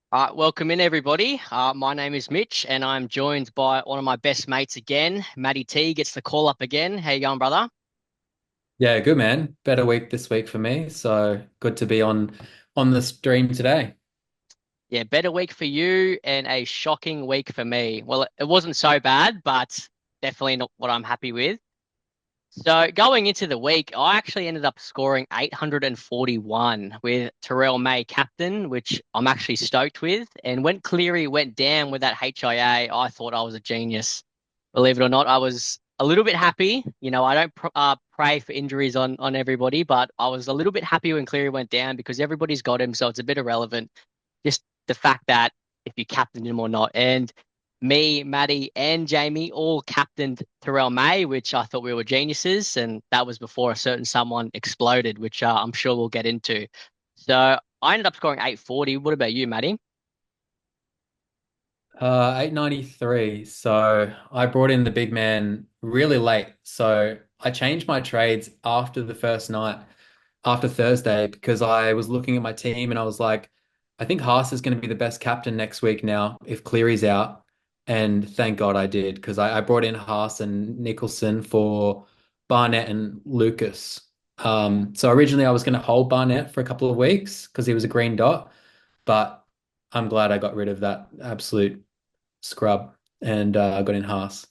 Welcome in everybody. My name is Mitch, and I'm joined by one of my best mates again. Matty T gets the call up again. How you going, brother? Yeah, good man. Better week this week for me. So good to be on the stream today. Yeah, better week for you and a shocking week for me. Well, it wasn't so bad, but definitely not what I'm happy with. So going into the week, I actually ended up scoring 841 with Terrell May captain, which I'm actually stoked with. And when Cleary went down with that HIA, I thought I was a genius. Believe it or not, I was a little bit happy. I don't pray for injuries on everybody, but I was a little bit happy when Cleary went down because everybody's got him, so it's a bit irrelevant. Just the fact that if you captain him or not. And me, Maddie, and Jamie all captained Terrell May, which I thought we were geniuses, and that was before a certain someone exploded, which I'm sure we'll get into. So I ended up scoring 840. What about you, Maddie? 893. So I brought in the big man really late. So I changed my trades after the first night, after Thursday, because I was looking at my team and I was like, I think Haas is going to be the best captain next week now if Cleary's out. And thank God I did, because I brought in Haas and Nicholson for Barnett and Lucas. So originally I was going to hold Barnett for a couple of weeks because he was a green dot, but I'm glad I got rid of that absolute scrub and got in Haas.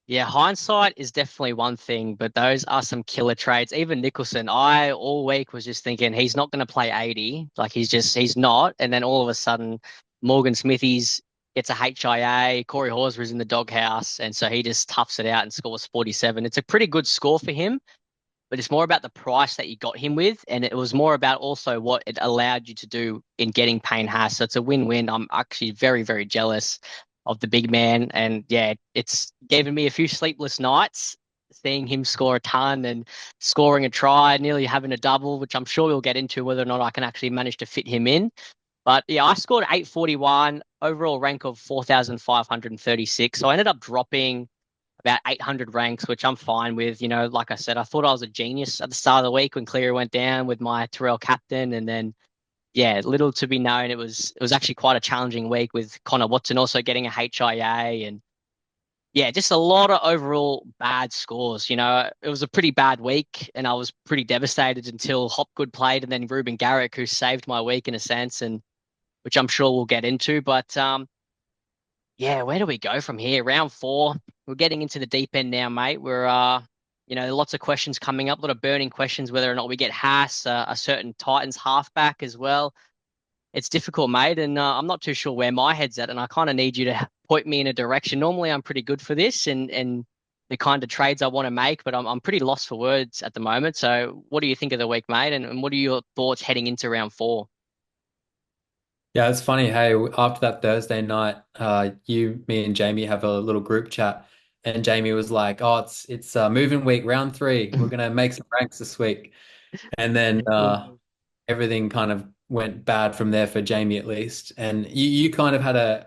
Yeah, hindsight is definitely one thing, but those are some killer trades. Even Nicholson, I all week was just thinking he's not going to play 80. Like he's not. And then all of a sudden, Morgan Smithies gets a HIA, Corey Horsburgh's in the doghouse. And so he just toughs it out and scores 47. It's a pretty good score for him, but it's more about the price that you got him with. And it was more about also what it allowed you to do in getting Payne Haas. So it's a win-win. I'm actually very, very jealous of the big man. And yeah, it's given me a few sleepless nights seeing him score a ton and scoring a try, nearly having a double, which I'm sure we'll get into whether or not I can actually manage to fit him in. But yeah, I scored 841, overall rank of 4,536. So I ended up dropping about 800 ranks, which I'm fine with. Like I said, I thought I was a genius at the start of the week when Cleary went down with my Terrell captain, and then yeah, little to be known, it was actually quite a challenging week with Connor Watson also getting a HIA, and yeah, just a lot of overall bad scores. It was a pretty bad week, and I was pretty devastated until Hopgood played, and then Ruben Garrick, who saved my week in a sense, and which I'm sure we'll get into. But yeah, where do we go from here? Round four. We're getting into the deep end now, mate. Lots of questions coming up, a lot of burning questions, whether or not we get Haas, a certain Titans halfback as well. It's difficult, mate, and I'm not too sure where my head's at, and I kind of need you to point me in a direction. Normally, I'm pretty good for this and the kind of trades I want to make, but I'm pretty lost for words at the moment. So, what do you think of the week, mate? And what are your thoughts heading into round four? Yeah, it's funny. Hey, after that Thursday night, me, and Jamie have a little group chat, and Jamie was like, "Oh, it's moving week, round three. We're gonna make some ranks this week." And then everything kind of went bad from there for Jamie at least. And you kind of had a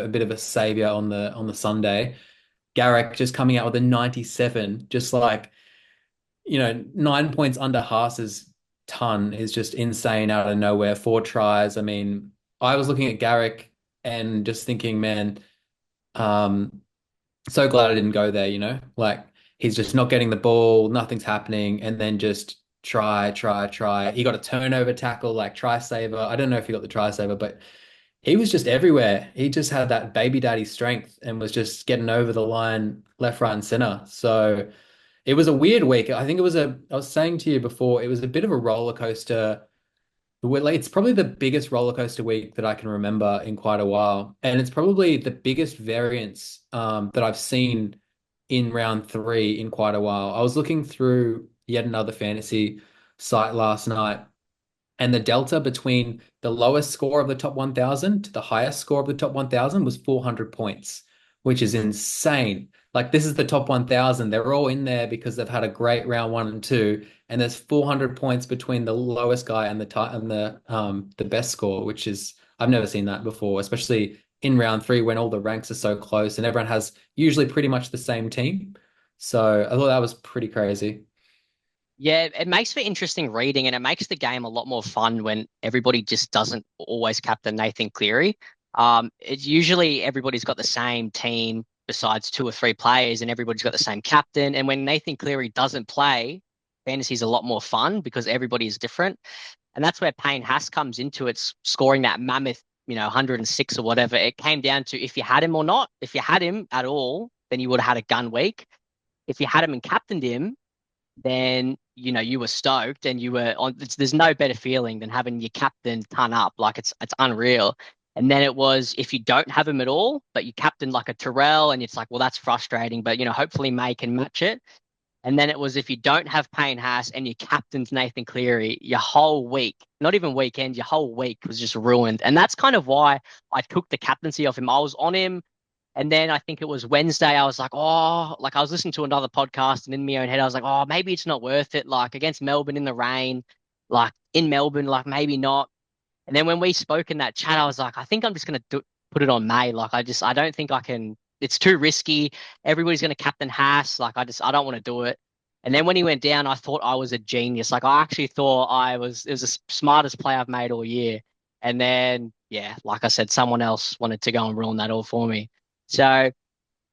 bit of a savior on the Sunday. Garrick just coming out with a 97, just like 9 points under Haas's ton is just insane out of nowhere. Four tries. I mean, I was looking at Garrick and just thinking, man, um, so glad I didn't go there, Like he's just not getting the ball, nothing's happening, and then just try, try, try. He got a turnover tackle, like try saver. I don't know if he got the try saver, but he was just everywhere. He just had that baby daddy strength and was just getting over the line left, right, and center. So it was a weird week. I think I was saying to you before, it was a bit of a roller coaster. Like, it's probably the biggest roller coaster week that I can remember in quite a while. And it's probably the biggest variance that I've seen in round three in quite a while. I was looking through yet another fantasy site last night, and the delta between the lowest score of the top 1,000 to the highest score of the top 1,000 was 400 points, which is insane. Like, this is the top 1,000. They're all in there because they've had a great round one and two, and there's 400 points between the lowest guy and the best score, which is I've never seen that before, especially in round three when all the ranks are so close and everyone has usually pretty much the same team. So I thought that was pretty crazy. Yeah, it makes for interesting reading and it makes the game a lot more fun when everybody just doesn't always captain Nathan Cleary. It's usually everybody's got the same team besides two or three players and everybody's got the same captain. And when Nathan Cleary doesn't play, fantasy's a lot more fun because everybody is different. And that's where Payne Haas comes into it, scoring that mammoth, 106 or whatever. It came down to if you had him or not. If you had him at all, then you would have had a gun week. If you had him and captained him, then you were stoked and you were on. There's no better feeling than having your captain ton up. Like it's unreal. And then it was if you don't have him at all, but you captain like a Terrell, and it's like, well, that's frustrating. But hopefully May can match it. And then it was if you don't have Payne Haas and your captain's Nathan Cleary, your whole week, not even weekend, your whole week was just ruined. And that's kind of why I took the captaincy off him. I was on him. And then I think it was Wednesday, I was like, oh, like I was listening to another podcast and in my own head, I was like, oh, maybe it's not worth it. Like against Melbourne in the rain, like in Melbourne, like maybe not. And then when we spoke in that chat, I was like, I think I'm just going to put it on May. Like I don't think I can, it's too risky. Everybody's going to captain Haas. Like I don't want to do it. And then when he went down, I thought I was a genius. Like I actually thought it was the smartest play I've made all year. And then, yeah, like I said, someone else wanted to go and ruin that all for me. So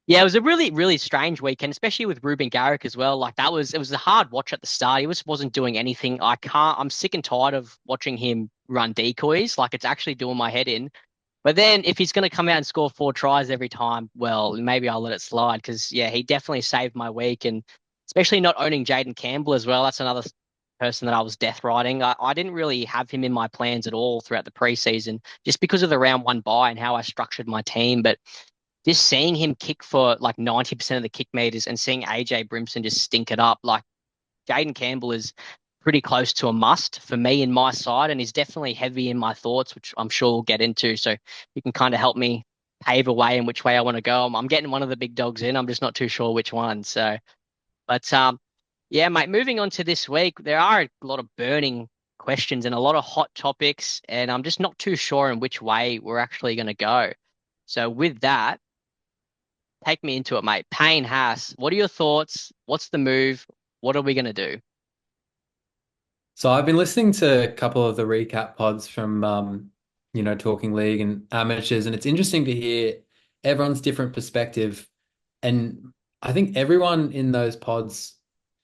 yeah, it was a really, really strange weekend, especially with Ruben Garrick as well. Like it was a hard watch at the start. He just wasn't doing anything. I'm sick and tired of watching him run decoys. Like it's actually doing my head in. But then if he's going to come out and score four tries every time, well, maybe I'll let it slide because yeah, he definitely saved my week, and especially not owning Jaden Campbell as well. That's another person that I was death riding. I didn't really have him in my plans at all throughout the preseason just because of the round one bye and how I structured my team. But just seeing him kick for like 90% of the kick meters and seeing AJ Brimson just stink it up, like Jaden Campbell is pretty close to a must for me in my side, and he's definitely heavy in my thoughts, which I'm sure we'll get into. So you can kind of help me pave a way in which way I want to go. I'm getting one of the big dogs in. I'm just not too sure which one. So, but yeah, mate. Moving on to this week, there are a lot of burning questions and a lot of hot topics, and I'm just not too sure in which way we're actually going to go. So with that, take me into it, mate. Payne Haas, what are your thoughts? What's the move? What are we going to do? So I've been listening to a couple of the recap pods from Talking League and amateurs, and it's interesting to hear everyone's different perspective. And I think everyone in those pods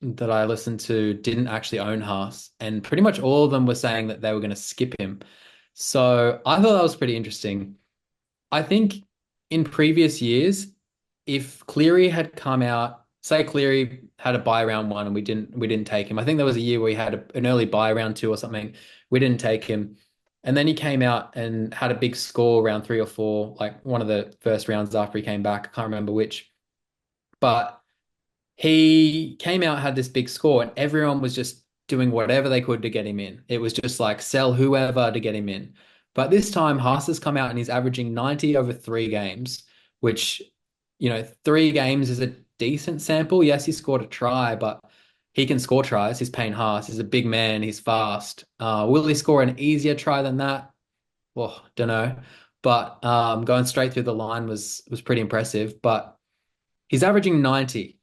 that I listened to didn't actually own Haas, and pretty much all of them were saying that they were going to skip him. So I thought that was pretty interesting. I think in previous years, if Cleary had come out, say Cleary had a buy round one and we didn't take him. I think there was a year where he had an early buy round two or something. We didn't take him. And then he came out and had a big score round three or four, like one of the first rounds after he came back. I can't remember which. But he came out, had this big score, and everyone was just doing whatever they could to get him in. It was just like sell whoever to get him in. But this time, Haas has come out and he's averaging 90 over 3 games, which, 3 games is a decent sample. Yes, he scored a try, but he can score tries. He's Payne Haas. He's a big man. He's fast. Will he score an easier try than that? Well, don't know. But going straight through the line was pretty impressive. But he's averaging 90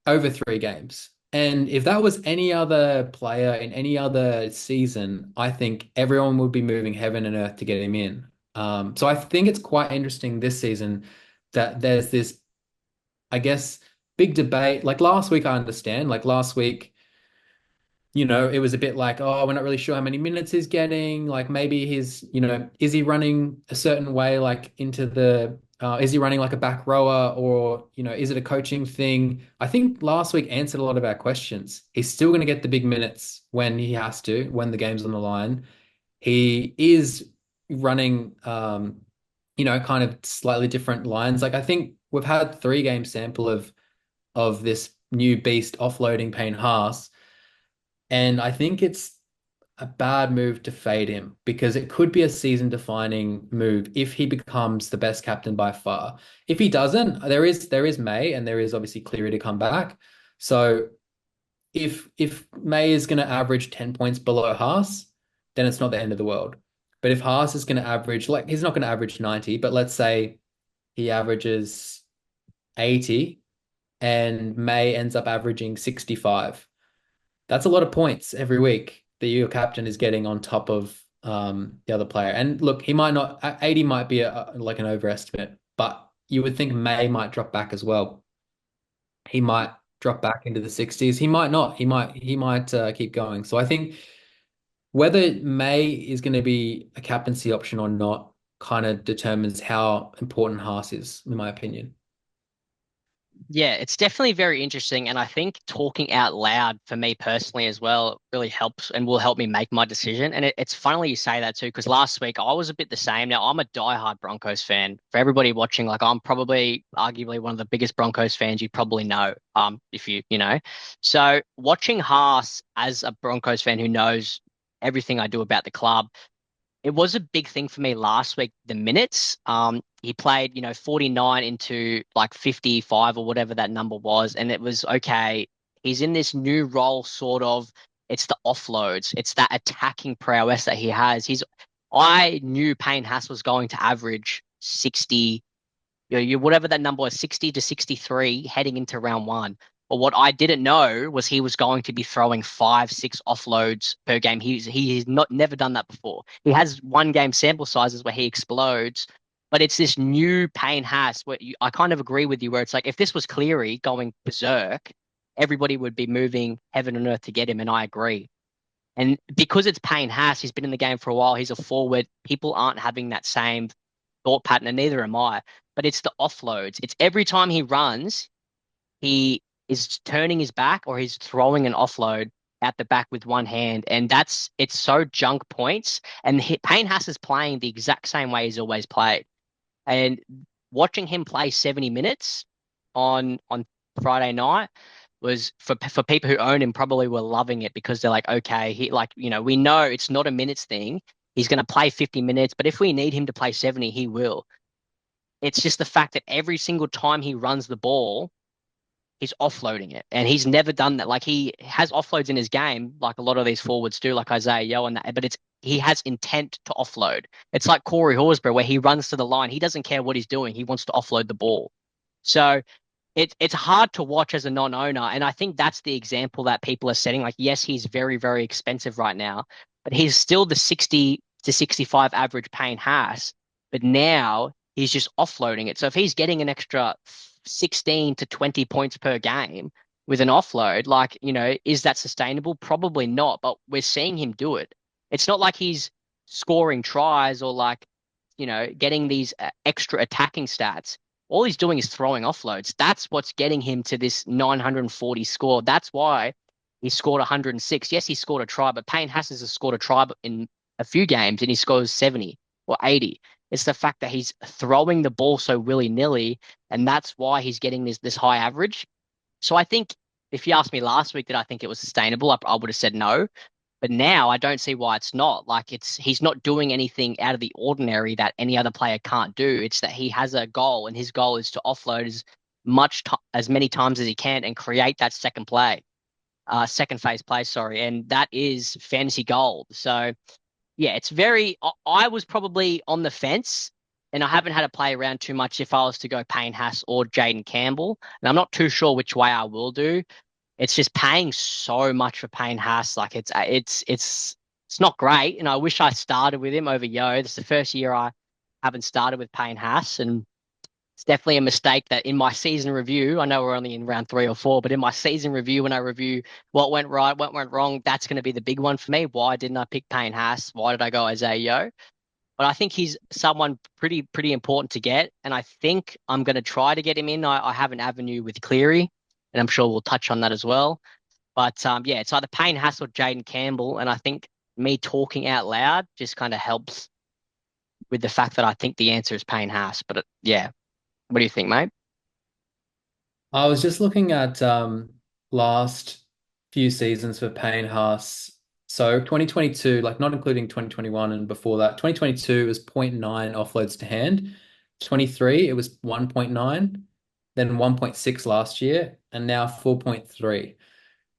over 3 games. And if that was any other player in any other season, I think everyone would be moving heaven and earth to get him in. So I think it's quite interesting this season that there's this, I guess, big debate. Like last week, I understand. Like last week, it was a bit like, oh, we're not really sure how many minutes he's getting. Like maybe is he running a certain way, like is he running like a back rower or, is it a coaching thing? I think last week answered a lot of our questions. He's still going to get the big minutes when he has to, when the game's on the line. He is running, kind of slightly different lines. Like I think we've had 3 game sample of this new beast offloading Payne Haas. And I think it's a bad move to fade him because it could be a season defining move if he becomes the best captain by far. If he doesn't, there is May and there is obviously Cleary to come back. So if May is going to average 10 points below Haas, then it's not the end of the world. But if Haas is going to average, like he's not going to average 90, but let's say he averages 80 and May ends up averaging 65. That's a lot of points every week that your captain is getting on top of the other player. And look, he might not, 80 might be like an overestimate, but you would think May might drop back as well. He might drop back into the 60s. He might not. He might keep going. So I think whether May is going to be a captaincy option or not kind of determines how important Haas is, in my opinion. Yeah, it's definitely very interesting. And I think talking out loud for me personally as well really helps and will help me make my decision. And it's funny you say that too, because last week I was a bit the same. Now, I'm a diehard Broncos fan. For everybody watching, like I'm probably arguably one of the biggest Broncos fans you probably know, if you know. So watching Haas as a Broncos fan who knows everything I do about the club, it was a big thing for me last week, the minutes. He played, 49 into like 55 or whatever that number was. And it was okay. He's in this new role, sort of. It's the offloads, it's that attacking prowess that he has. I knew Payne Haas was going to average 60, whatever that number was, 60 to 63 heading into round one. But what I didn't know was he was going to be throwing 5, 6 offloads per game. He's not never done that before. He has one game sample sizes where he explodes, but it's this new Payne Haas where I kind of agree with you where it's like if this was Cleary going berserk, everybody would be moving heaven and earth to get him, and I agree. And because it's Payne Haas, he's been in the game for a while. He's a forward. People aren't having that same thought pattern, and neither am I. But it's the offloads. It's every time he runs, he is turning his back or he's throwing an offload at the back with one hand. And it's so junk points. And Payne Haas is playing the exact same way he's always played. And watching him play 70 minutes on Friday night was for people who own him probably were loving it because they're like, okay, we know it's not a minutes thing. He's going to play 50 minutes, but if we need him to play 70, he will. It's just the fact that every single time he runs the ball, he's offloading it. And he's never done that. Like he has offloads in his game, like a lot of these forwards do, like Isaiah Yo and that, but he has intent to offload. It's like Corey Horsburgh, where he runs to the line. He doesn't care what he's doing. He wants to offload the ball. So it's hard to watch as a non-owner. And I think that's the example that people are setting. Like, yes, he's very, very expensive right now, but he's still the 60 to 65 average Payne Haas. But now he's just offloading it. So if he's getting an extra 16 to 20 points per game with an offload, like, is that sustainable? Probably not, but we're seeing him do it. It's not like he's scoring tries or like, getting these extra attacking stats. All he's doing is throwing offloads. That's what's getting him to this 940 score. That's why he scored 106. Yes, he scored a try, but Payne Haas has scored a try in a few games and he scores 70 or 80. It's the fact that he's throwing the ball so willy-nilly, and that's why he's getting this high average. So I think if you asked me last week, did I think it was sustainable? I would have said no. But now I don't see why it's not. Like he's not doing anything out of the ordinary that any other player can't do. It's that he has a goal, and his goal is to offload as many times as he can and create that second phase play, sorry, and that is fantasy gold. So yeah, it's very. I was probably on the fence, and I haven't had to play around too much if I was to go Payne Haas or Jaden Campbell, and I'm not too sure which way I will do. It's just paying so much for Payne Haas. Like it's not great, and I wish I started with him over Yo. This is the first year I haven't started with Payne Haas, and it's definitely a mistake that in my season review, I know we're only in round 3 or 4, but in my season review, when I review what went right, what went wrong, that's going to be the big one for me. Why didn't I pick Payne Haas? Why did I go Isaiah Yo? But I think he's someone pretty important to get, and I think I'm going to try to get him in. I have an avenue with Cleary, and I'm sure we'll touch on that as well. But yeah, it's either Payne Haas or Jaden Campbell, and I think me talking out loud just kind of helps with the fact that I think the answer is Payne Haas. But yeah, what do you think, mate? I was just looking at last few seasons for Payne Haas. So 2022, like not including 2021 and before that, 2022 was zero point 0.9 offloads to hand. 23, it was 1.9, then 1.6 last year, and now 4.3.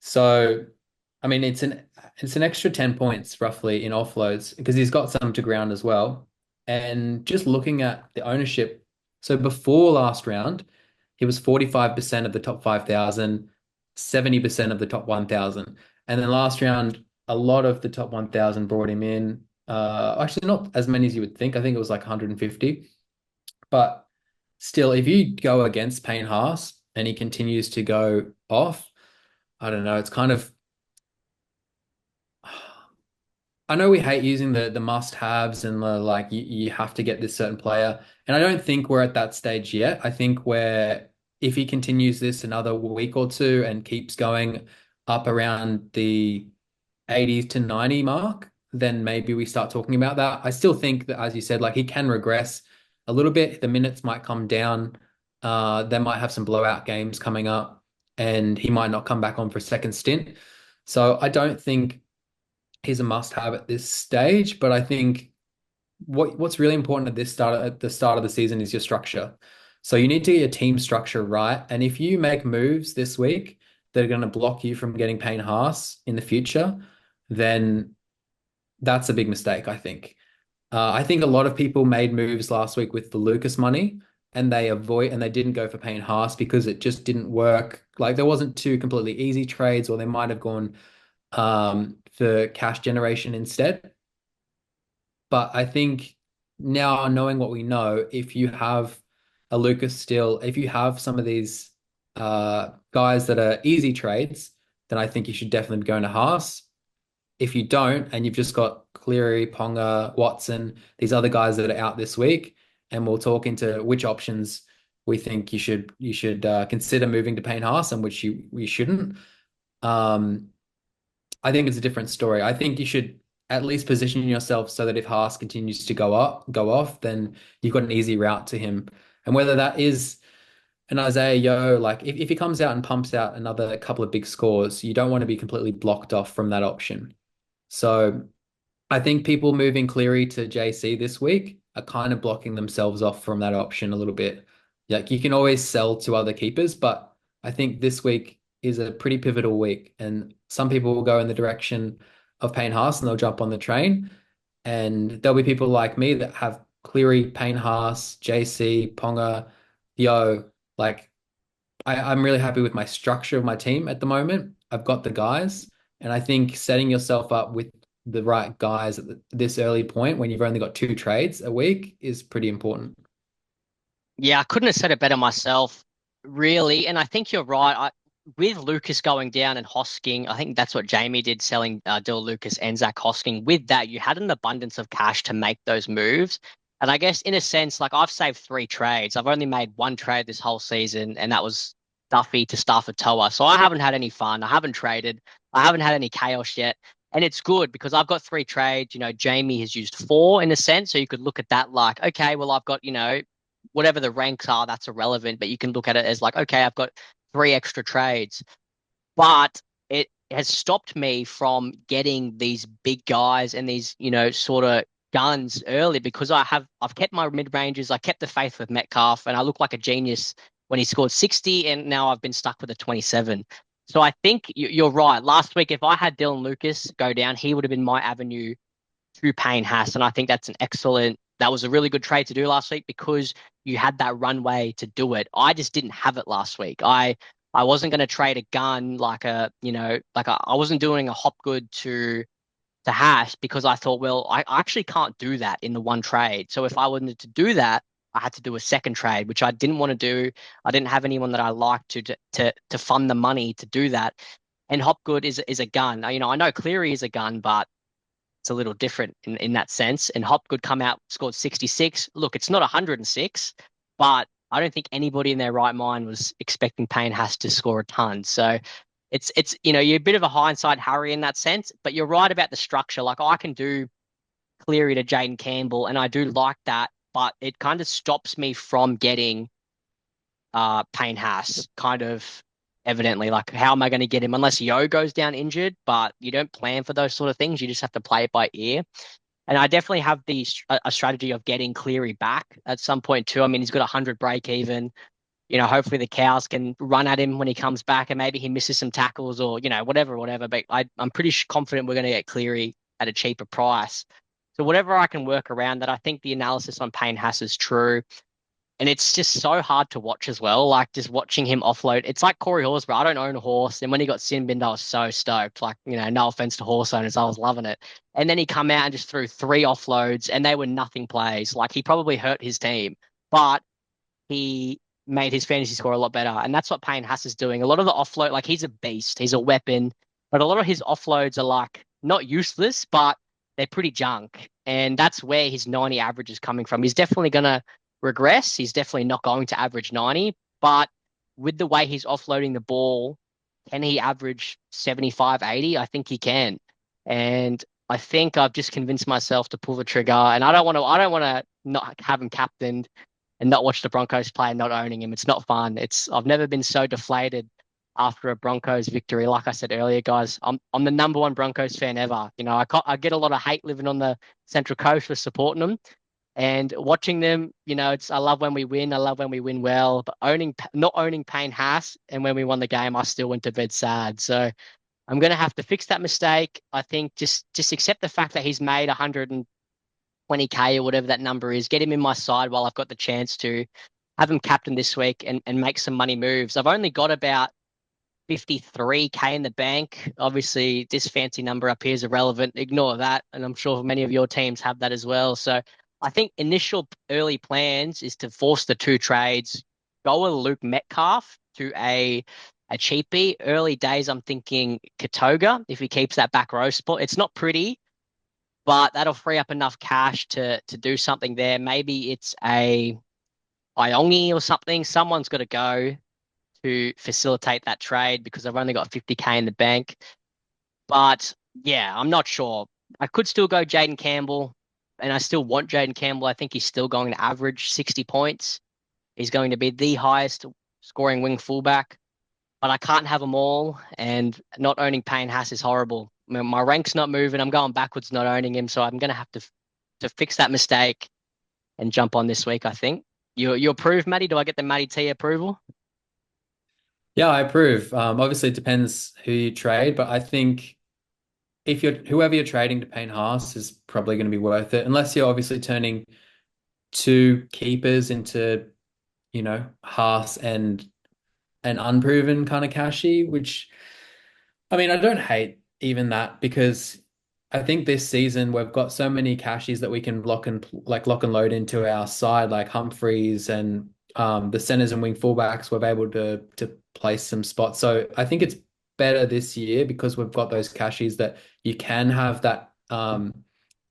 So, I mean, it's an extra 10 points roughly in offloads because he's got some to ground as well. And just looking at the ownership, so before last round, he was 45% of the top 5,000, 70% of the top 1,000. And then last round, a lot of the top 1,000 brought him in. Actually, not as many as you would think. I think it was like 150. But still, if you go against Payne Haas and he continues to go off, I don't know. It's kind of I know we hate using the must-haves and the like you have to get this certain player. And I don't think we're at that stage yet. I think where if he continues this another week or two and keeps going up around the 80 to 90 mark, then maybe we start talking about that. I still think that, as you said, like he can regress a little bit. The minutes might come down. They might have some blowout games coming up, and he might not come back on for a second stint. So I don't think he's a must-have at this stage. But I think what's really important at the start of the season is your structure. So you need to get your team structure right. And if you make moves this week that are going to block you from getting Payne Haas in the future, then that's a big mistake, I think. I think a lot of people made moves last week with the Lucas money and they didn't go for Payne Haas because it just didn't work. Like there wasn't two completely easy trades, or they might have gone for cash generation instead. But I think now knowing what we know, if you have a Lucas still, if you have some of these guys that are easy trades, then I think you should definitely be going to Haas. If you don't, and you've just got Cleary, Ponga, Watson, these other guys that are out this week, and we'll talk into which options we think you should consider moving to Payne Haas and which you shouldn't. Um, I think it's a different story. I think you should at least position yourself so that if Haas continues to go off, then you've got an easy route to him. And whether that is an Isaiah Yo, like if he comes out and pumps out another couple of big scores, you don't want to be completely blocked off from that option. So I think people moving Cleary to JC this week are kind of blocking themselves off from that option a little bit. Like you can always sell to other keepers, but I think this week is a pretty pivotal week, and some people will go in the direction of Payne Haas and they'll jump on the train, and there'll be people like me that have Cleary, Payne Haas, JC, Ponga, Yo. Like I'm really happy with my structure of my team at the moment. I've got the guys, and I think setting yourself up with the right guys at this early point when you've only got two trades a week is pretty important. Yeah, I couldn't have said it better myself, really. And I think you're right. With Lucas going down and Hosking, I think that's what Jamie did, selling Dill Lucas and Zach Hosking. With that, you had an abundance of cash to make those moves. And I guess in a sense, like I've saved three trades. I've only made one trade this whole season, and that was Duffy to Stafford Toa. So I haven't had any fun. I haven't traded. I haven't had any chaos yet. And it's good because I've got three trades. Jamie has used four in a sense. So you could look at that like, okay, well, I've got, whatever the ranks are, that's irrelevant. But you can look at it as like, okay, I've got three extra trades. But it has stopped me from getting these big guys and these, sort of guns early because I've kept my mid ranges. I kept the faith with Metcalf, and I look like a genius when he scored 60, and now I've been stuck with a 27. So I think you're right. Last week, if I had Dylan Lucas go down, he would have been my avenue to Payne Haas. And I think that was a really good trade to do last week because you had that runway to do it. I just didn't have it last week. I wasn't going to trade a gun I wasn't doing a Hopgood to Haas because I thought, well, I actually can't do that in the one trade. So if I wanted to do that, I had to do a second trade, which I didn't want to do. I didn't have anyone that I liked to fund the money to do that. And Hopgood is a gun. I know Cleary is a gun, but it's a little different in that sense. And Hopgood come out, scored 66. Look, it's not 106, but I don't think anybody in their right mind was expecting Payne Haas to score a ton. So you're a bit of a hindsight Harry in that sense, but you're right about the structure. Like I can do Cleary to Jaden Campbell, and I do like that, but it kind of stops me from getting Payne Haas kind of evidently. Like, how am I going to get him unless Yo goes down injured? But you don't plan for those sort of things. You just have to play it by ear. And I definitely have a strategy of getting Cleary back at some point too. I mean, he's got 100 break even. Hopefully the cows can run at him when he comes back, and maybe he misses some tackles or whatever. But I'm pretty confident we're going to get Cleary at a cheaper price. So whatever I can work around that, I think the analysis on Payne Haas is true. And it's just so hard to watch as well. Like just watching him offload. It's like Corey Horsburgh. I don't own a horse. And when he got sin binned, I was so stoked. Like, no offense to horse owners, I was loving it. And then he come out and just threw three offloads and they were nothing plays. Like he probably hurt his team, but he made his fantasy score a lot better. And that's what Payne Haas is doing. A lot of the offload, like he's a beast, he's a weapon, but a lot of his offloads are like not useless, but they're pretty junk. And that's where his 90 average is coming from. He's definitely going to regress. He's definitely not going to average 90, but with the way he's offloading the ball, can he average 75, 80? I think he can. And I think I've just convinced myself to pull the trigger. And I don't want to not have him captained and not watch the Broncos play and not owning him. It's not fun. I've never been so deflated after a Broncos victory. Like I said earlier, guys, I'm the number one Broncos fan ever. I get a lot of hate living on the Central Coast for supporting them and watching them. It's I love when we win. I love when we win well. But not owning Payne Haas, and when we won the game, I still went to bed sad. So I'm gonna have to fix that mistake. I think just accept the fact that he's made 120K or whatever that number is. Get him in my side while I've got the chance to have him captain this week and make some money moves. I've only got about 53K in the bank. Obviously, this fancy number up here is irrelevant. Ignore that. And I'm sure many of your teams have that as well. So I think initial early plans is to force the two trades, go with Luke Metcalf to a cheapie. Early days, I'm thinking Katoga if he keeps that back row spot. It's not pretty, but that'll free up enough cash to do something there. Maybe it's a Iongi or something. Someone's got to go to facilitate that trade because I've only got 50K in the bank. But yeah, I'm not sure. I could still go Jaden Campbell, and I still want Jaden Campbell. I think he's still going to average 60 points. He's going to be the highest scoring wing fullback, but I can't have them all. And not owning Payne Haas is horrible. My rank's not moving. I'm going backwards not owning him, so I'm going to have to fix that mistake and jump on this week. I think you approve, Matty? Do I get the Matty T approval? Yeah, I approve. Obviously, it depends who you trade, but I think if you're whoever you're trading to Payne Haas is probably going to be worth it, unless you're obviously turning two keepers into, Haas and an unproven kind of cashy, which I mean, I don't hate even that because I think this season we've got so many cashies that we can lock and load into our side, like Humphreys and the centers and wing fullbacks. We're able to place some spots. So I think it's better this year because we've got those cashies that you can have that a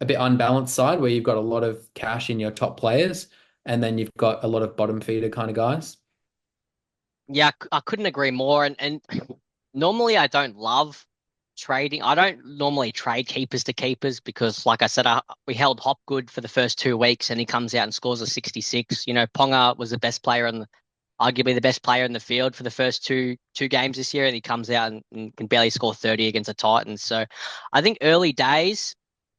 bit unbalanced side where you've got a lot of cash in your top players and then you've got a lot of bottom feeder kind of guys. Yeah, I couldn't agree more. And normally I don't love trading. I don't normally trade keepers to keepers because, like I said, we held Hopgood for the first 2 weeks and he comes out and scores a 66. Ponga was the best player arguably the best player in the field for the first two games this year, and he comes out and can barely score 30 against the Titans. So I think early days,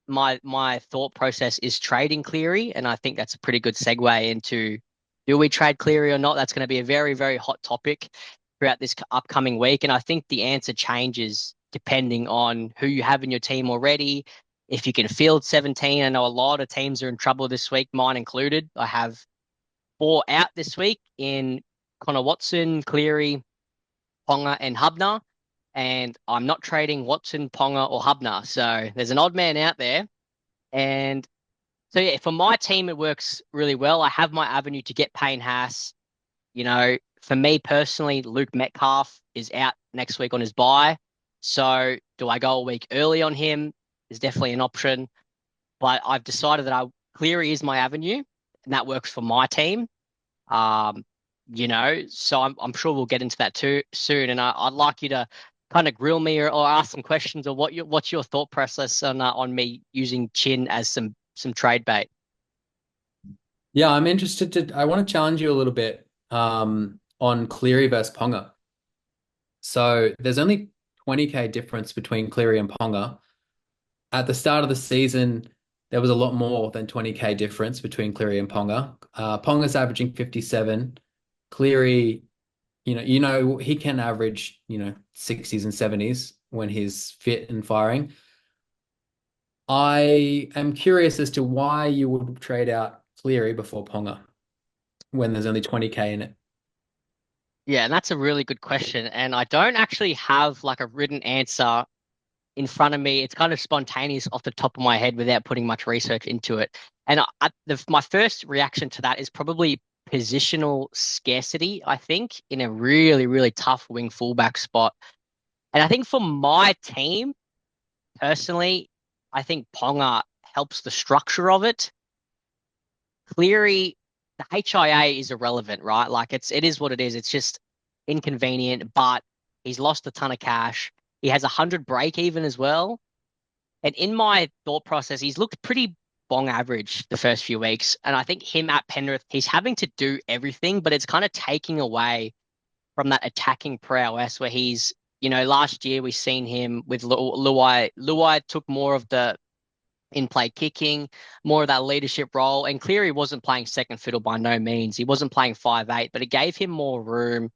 my thought process is trading Cleary, and I think that's a pretty good segue into do we trade Cleary or not? That's going to be a very, very hot topic throughout this upcoming week. And I think the answer changes depending on who you have in your team already. If you can field 17, I know a lot of teams are in trouble this week, mine included. I have four out this week in Connor Watson, Cleary, Ponga, and Hubner. And I'm not trading Watson, Ponga, or Hubner. So there's an odd man out there. And so, yeah, for my team, it works really well. I have my avenue to get Payne Haas. For me personally, Luke Metcalf is out next week on his bye. So do I go a week early on him? Is definitely an option. But I've decided that Cleary is my avenue, and that works for my team. Um, so I'm sure we'll get into that too soon. And I'd like you to kind of grill me or ask some questions or what's your thought process on me using Chin as some trade bait. Yeah, I'm interested I want to challenge you a little bit on Cleary versus Ponga. So there's only 20K difference between Cleary and Ponga. At the start of the season, there was a lot more than 20K difference between Cleary and Ponga. Ponga's averaging 57. Cleary, he can average, 60s and 70s when he's fit and firing. I am curious as to why you would trade out Cleary before Ponga. when there's only 20K in it? Yeah, and that's a really good question. And I don't actually have like a written answer in front of me. It's kind of spontaneous off the top of my head without putting much research into it. And my first reaction to that is probably positional scarcity, I think, in a really, really tough wing fullback spot. And I think for my team, personally, I think Ponga helps the structure of it. Cleary, the HIA is irrelevant, right? Like it is what it is. It's just inconvenient, but he's lost a ton of cash. He has 100 break even as well. And in my thought process, he's looked pretty bong average the first few weeks. And I think him at Penrith, he's having to do everything, but it's kind of taking away from that attacking prowess where last year we seen him with Luai. Luai took more of the in play kicking, more of that leadership role. And Cleary wasn't playing second fiddle by no means. He wasn't playing 5'8", but it gave him more room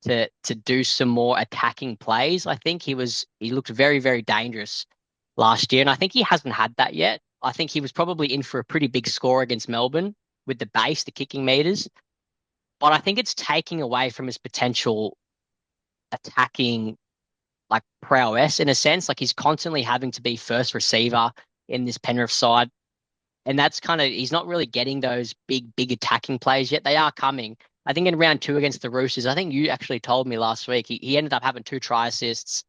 to do some more attacking plays. I think he looked very, very dangerous last year. And I think he hasn't had that yet. I think he was probably in for a pretty big score against Melbourne with the base, the kicking meters. But I think it's taking away from his potential attacking like prowess in a sense. Like he's constantly having to be first receiver in this Penrith side. And that's kind of, he's not really getting those big attacking plays yet. They are coming. I think in round two against the Roosters, I think you actually told me last week, he ended up having 2 try assists,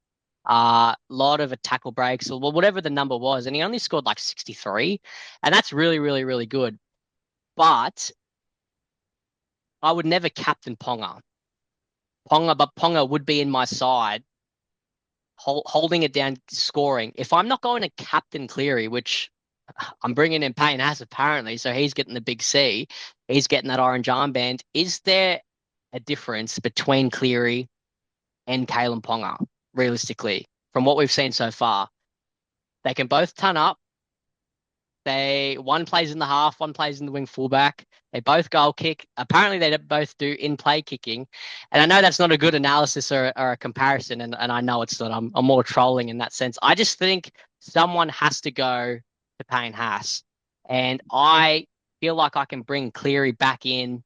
a lot of a tackle breaks, or whatever the number was. And he only scored like 63. And that's really, really, really good. But I would never captain Ponga. But Ponga would be in my side holding it down, scoring. If I'm not going to captain Cleary, which I'm bringing in Payne Haas apparently, so he's getting the big C, he's getting that orange armband. Is there a difference between Cleary and Kalen Ponga, realistically, from what we've seen so far? They can both ton up. One plays in the half, one plays in the wing fullback. They both goal kick. Apparently, they both do in play kicking. And I know that's not a good analysis or a comparison, and I know it's not. I'm more trolling in that sense. I just think someone has to go to Payne Haas. And I feel like I can bring Cleary back in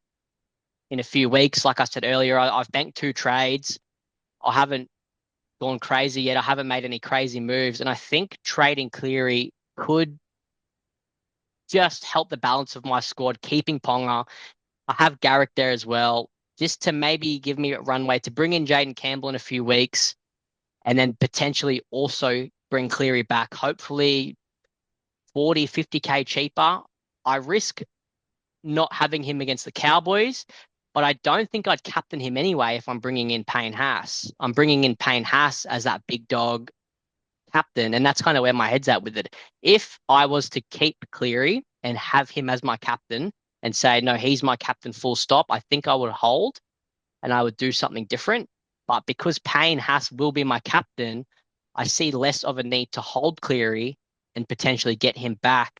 a few weeks. Like I said earlier, I've banked 2 trades. I haven't gone crazy yet. I haven't made any crazy moves. And I think trading Cleary could just help the balance of my squad, keeping Ponga. I have Garrick there as well, just to maybe give me a runway to bring in Jaden Campbell in a few weeks and then potentially also bring Cleary back, hopefully 40, 50K cheaper. I risk not having him against the Cowboys, but I don't think I'd captain him anyway if I'm bringing in Payne Haas. I'm bringing in Payne Haas as that big dog captain, and that's kind of where my head's at with it. If I was to keep Cleary and have him as my captain and say, no, he's my captain full stop, I think I would hold and I would do something different. But because Payne Haas will be my captain, I see less of a need to hold Cleary and potentially get him back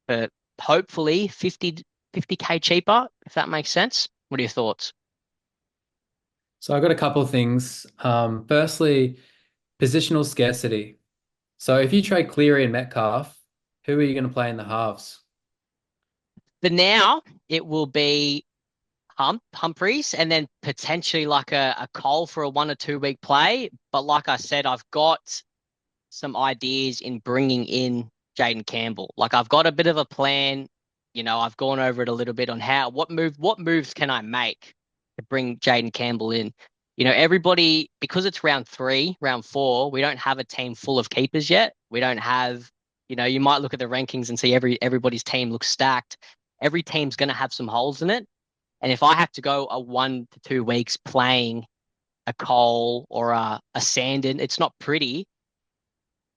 for hopefully 50K cheaper, if that makes sense. What are your thoughts? So I got a couple of things. Firstly, positional scarcity. So if you trade Cleary and Metcalf, who are you going to play in the halves? For now, it will be Humphreys and then potentially like a Cole for a 1 or 2 week play. But like I said, I've got some ideas in bringing in Jaden Campbell. Like I've got a bit of a plan. I've gone over it a little bit on what moves can I make to bring Jaden Campbell in. Everybody, because it's round three, round four, we don't have a team full of keepers yet. We don't have, you might look at the rankings and see everybody's team looks stacked. Every team's going to have some holes in it. And if I have to go a 1 to 2 weeks playing a Cole or a Sandon, it's not pretty,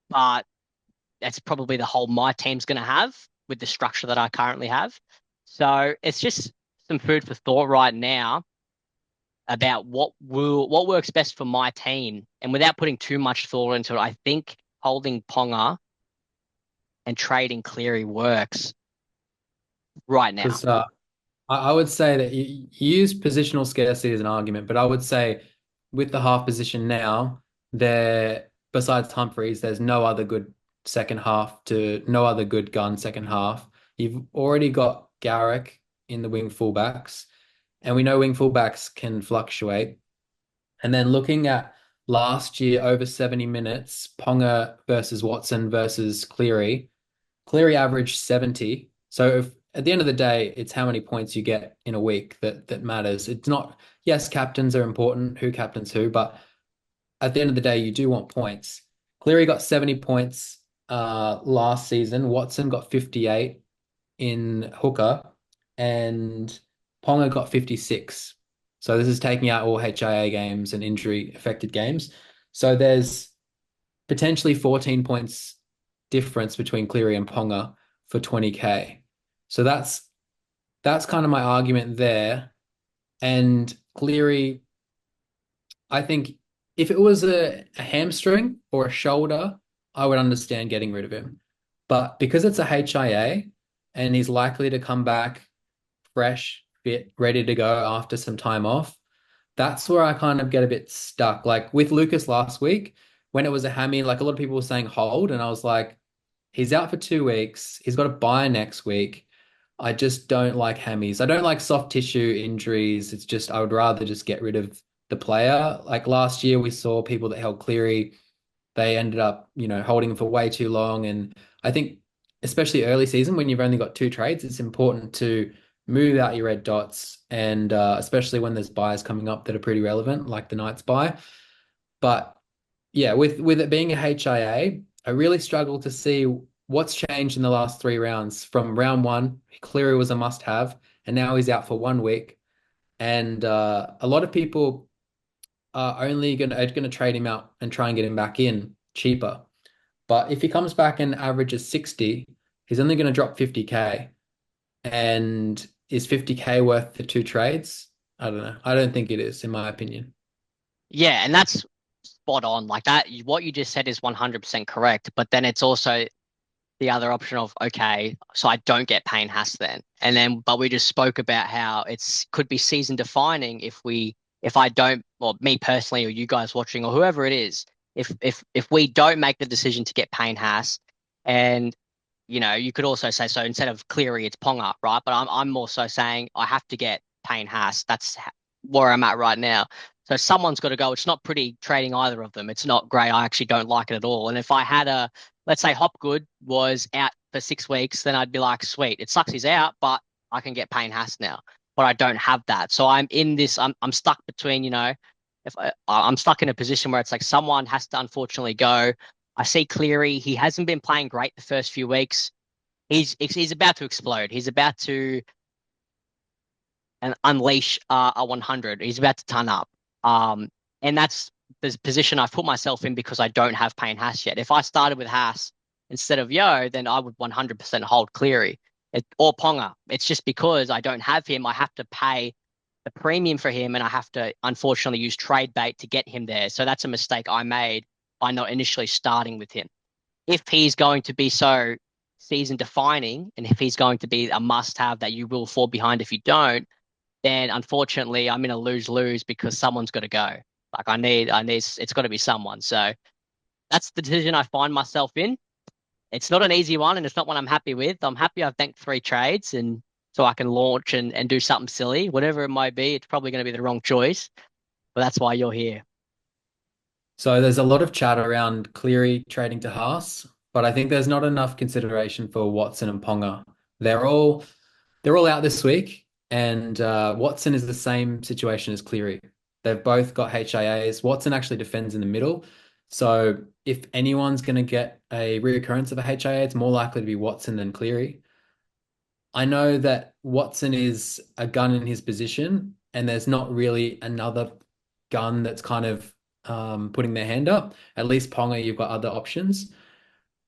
but that's probably the whole my team's going to have with the structure that I currently have. So it's just some food for thought right now about what works best for my team. And without putting too much thought into it, I think holding Ponga and trading Cleary works right now. Because I would say that you use positional scarcity as an argument, but I would say with the half position now, there besides Humphreys, there's no other good gun second half. You've already got Garrick in the wing fullbacks, and we know wing fullbacks can fluctuate. And then looking at last year over 70 minutes, Ponga versus Watson versus Cleary. Cleary averaged 70. So if at the end of the day, it's how many points you get in a week that matters. It's not, yes, captains are important, who captains who, but at the end of the day, you do want points. Cleary got 70 points last season. Watson got 58 in hooker, and Ponga got 56. So this is taking out all HIA games and injury affected games. So there's potentially 14 points difference between Cleary and Ponga for 20k. So that's kind of my argument there. And Cleary, I think if it was a hamstring or a shoulder, I would understand getting rid of him. But because it's a HIA and he's likely to come back fresh, fit, ready to go after some time off, that's where I kind of get a bit stuck. Like with Lucas last week, when it was a hammy, like a lot of people were saying hold, and I was like, he's out for 2 weeks. He's got a bye next week. I just don't like hammies. I don't like soft tissue injuries. It's just, I would rather just get rid of the player. Like last year, we saw people that held Cleary, they ended up, holding him for way too long. And I think, especially early season, when you've only got two trades, it's important to move out your red dots. And especially when there's buys coming up that are pretty relevant, like the Knights buy. But yeah, with it being a HIA, I really struggle to see what's changed in the last 3 rounds. From round one, Cleary was a must-have, and now he's out for 1 week. And a lot of people are only gonna trade him out and try and get him back in cheaper. But if he comes back and averages 60, he's only going to drop 50k. And is 50k worth the two trades? I don't know. I don't think it is, in my opinion. Yeah, and that's spot on. Like that, what you just said is 100% correct. But then it's also the other option of, okay, so I don't get Payne Haas then. And then, but we just spoke about how it's could be season defining if I don't, or me personally, or you guys watching, or whoever it is, if we don't make the decision to get Payne Haas, and you could also say, so instead of Cleary, it's Ponga, right? But I'm also saying I have to get Payne Haas. That's where I'm at right now. So someone's got to go. It's not pretty trading either of them. It's not great. I actually don't like it at all. And if I had let's say Hopgood was out for 6 weeks, then I'd be like, sweet, it sucks he's out, but I can get Payne Haas now. But I don't have that. So I'm in this, I'm stuck between, if I'm stuck in a position where it's like someone has to unfortunately go. I see Cleary. He hasn't been playing great the first few weeks. He's about to explode. He's about to unleash a 100. He's about to turn up. And that's the position I've put myself in because I don't have Payne Haas yet. If I started with Haas instead of Yo, then I would 100% hold Cleary or Ponga. It's just because I don't have him, I have to pay the premium for him, and I have to unfortunately use trade bait to get him there. So that's a mistake I made by not initially starting with him. If he's going to be so season defining, and if he's going to be a must have that you will fall behind if you don't, then unfortunately I'm in a lose lose because someone's got to go. Like it's got to be someone. So that's the decision I find myself in. It's not an easy one, and it's not one I'm happy with. I'm happy I've banked 3 trades, and so I can launch and do something silly, whatever it might be. It's probably going to be the wrong choice, but that's why you're here. So there's a lot of chat around Cleary trading to Haas, but I think there's not enough consideration for Watson and Ponga. They're all they're all out this week, and Watson is the same situation as Cleary. They've both got HIAs. Watson actually defends in the middle. So if anyone's going to get a reoccurrence of a HIA, it's more likely to be Watson than Cleary. I know that Watson is a gun in his position, and there's not really another gun that's kind of putting their hand up. At least Ponga, you've got other options.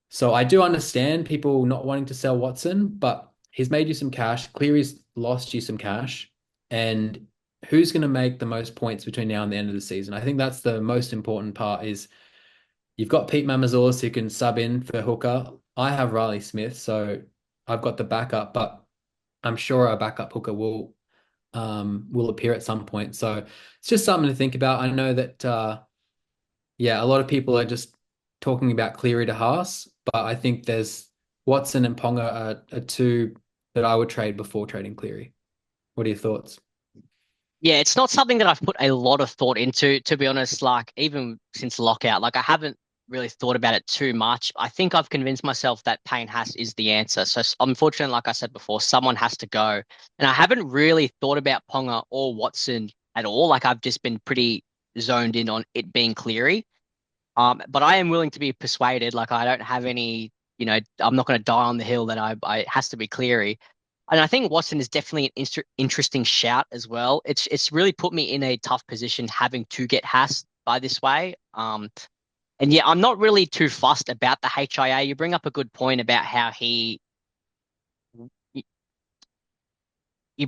So I do understand people not wanting to sell Watson, but he's made you some cash. Cleary's lost you some cash. And who's going to make the most points between now and the end of the season? I think that's the most important part is you've got Pete Mamazoulis who can sub in for hooker. I have Riley Smith, so I've got the backup, but I'm sure our backup hooker will appear at some point. So it's just something to think about. I know that yeah, a lot of people are just talking about Cleary to Haas, but I think there's Watson and Ponga are two that I would trade before trading Cleary. What are your thoughts? Yeah, it's not something that I've put a lot of thought into, to be honest. Like, even since lockout, like, I haven't really thought about it too much. I think I've convinced myself that Payne Haas is the answer. So, unfortunately, like I said before, someone has to go. And I haven't really thought about Ponga or Watson at all. Like, I've just been pretty zoned in on it being Cleary. But I am willing to be persuaded. Like, I don't have any, I'm not going to die on the hill that I it has to be Cleary. And I think Watson is definitely an interesting shout as well. It's really put me in a tough position having to get Haas by this way. And yeah, I'm not really too fussed about the HIA. You bring up a good point about how you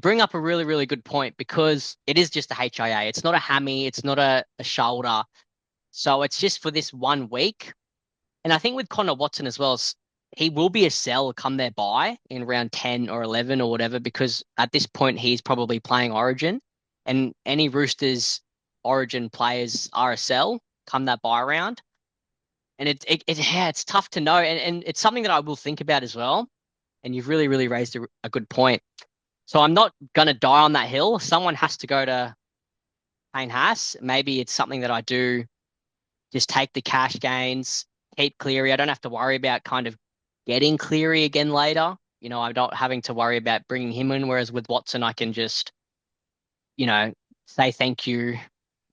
bring up a really, really good point because it is just a HIA. It's not a hammy. It's not a shoulder. So it's just for this 1 week. And I think with Connor Watson as well, he will be a sell come their buy in round 10 or 11 or whatever, because at this point he's probably playing Origin, and any Roosters Origin players are a sell come that buy round. And yeah, it's tough to know. And it's something that I will think about as well. And you've really, really raised a good point. So I'm not going to die on that hill. Someone has to go to Payne Haas. Maybe it's something that I do just take the cash gains, keep Cleary. I don't have to worry about kind of getting Cleary again later. I'm not having to worry about bringing him in. Whereas with Watson, I can just, say thank you,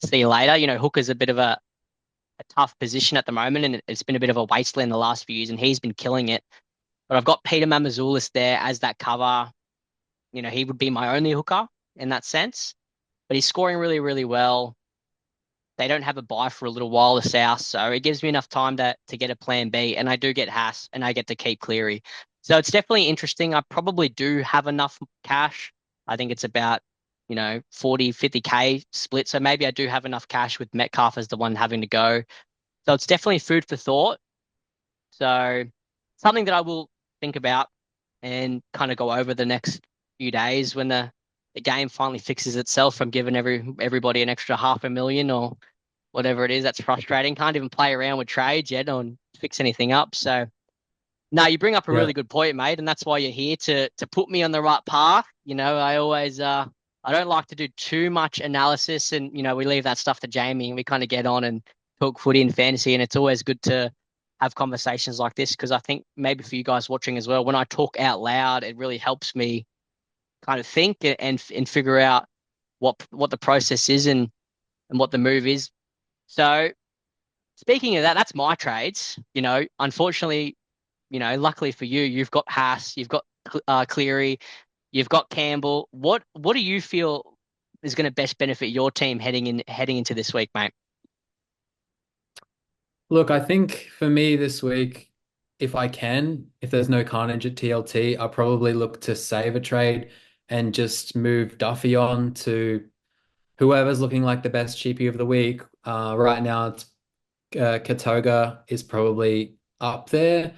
see you later. Hooker's a bit of a tough position at the moment, and it's been a bit of a wasteland the last few years, and he's been killing it. But I've got Peter Mamazoulis there as that cover. He would be my only hooker in that sense, but he's scoring really, really well. They don't have a buy for a little while, the South, so it gives me enough time to get a plan B, and I do get Haas, and I get to keep Cleary. So it's definitely interesting. I probably do have enough cash. I think it's about, 40, 50K split. So maybe I do have enough cash with Metcalf as the one having to go. So it's definitely food for thought. So something that I will think about and kind of go over the next few days when the game finally fixes itself from giving everybody an extra 500,000 or whatever it is. That's frustrating. Can't even play around with trades yet or fix anything up. So no, you bring up a Yeah. really good point, mate, and that's why you're here to put me on the right path. I always I don't like to do too much analysis, and we leave that stuff to Jamie and we kind of get on and talk footy and fantasy, and it's always good to have conversations like this because I think maybe for you guys watching as well, when I talk out loud, it really helps me kind of think and figure out what the process is and what the move is. So speaking of that, that's my trades. Unfortunately, luckily for you, you've got Haas, you've got Cleary, you've got Campbell. What do you feel is going to best benefit your team heading into this week, mate? Look, I think for me this week, if there's no carnage at TLT, I'll probably look to save a trade and just move Duffy on to whoever's looking like the best cheapie of the week. Right now, it's Katoga is probably up there.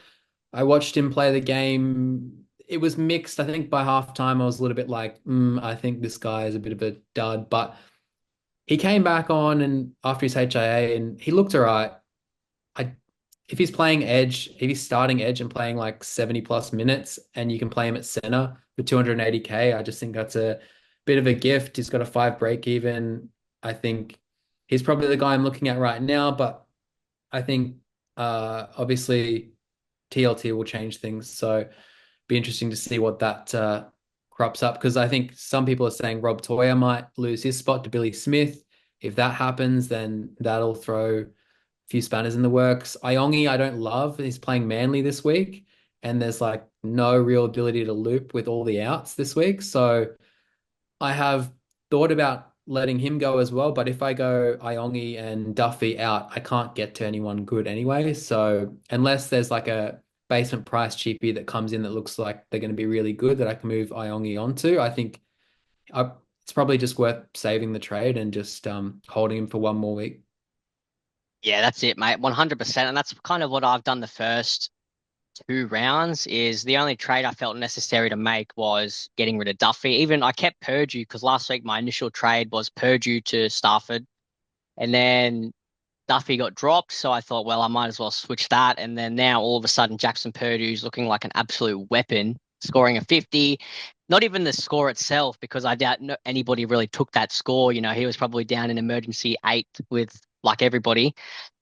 I watched him play the game. It was mixed. I think by halftime, I was a little bit like, I think this guy is a bit of a dud. But he came back on and after his HIA and he looked all right. I if he's playing edge, if he's starting edge and playing like 70 plus minutes and you can play him at center for 280K, I just think that's a bit of a gift. He's got a 5 break even. I think he's probably the guy I'm looking at right now, but I think obviously TLT will change things. So be interesting to see what that crops up because I think some people are saying Rob Toya might lose his spot to Billy Smith. If that happens, then that'll throw few spanners in the works. Iongi, I don't love. He's playing Manly this week, and there's like no real ability to loop with all the outs this week. So I have thought about letting him go as well. But if I go Iongi and Duffy out, I can't get to anyone good anyway. So unless there's like a basement price cheapie that comes in that looks like they're going to be really good that I can move Iongi onto, I think it's probably just worth saving the trade and just holding him for one more week. Yeah, that's it, mate. 100%. And that's kind of what I've done the first two rounds is the only trade I felt necessary to make was getting rid of Duffy. Even I kept Purdue because last week my initial trade was Purdue to Stafford. And then Duffy got dropped. So I thought, well, I might as well switch that. And then now all of a sudden Jackson Purdue's looking like an absolute weapon, scoring a 50. not even the score itself, because I doubt anybody really took that score. You know, he was probably down in emergency eight with like everybody.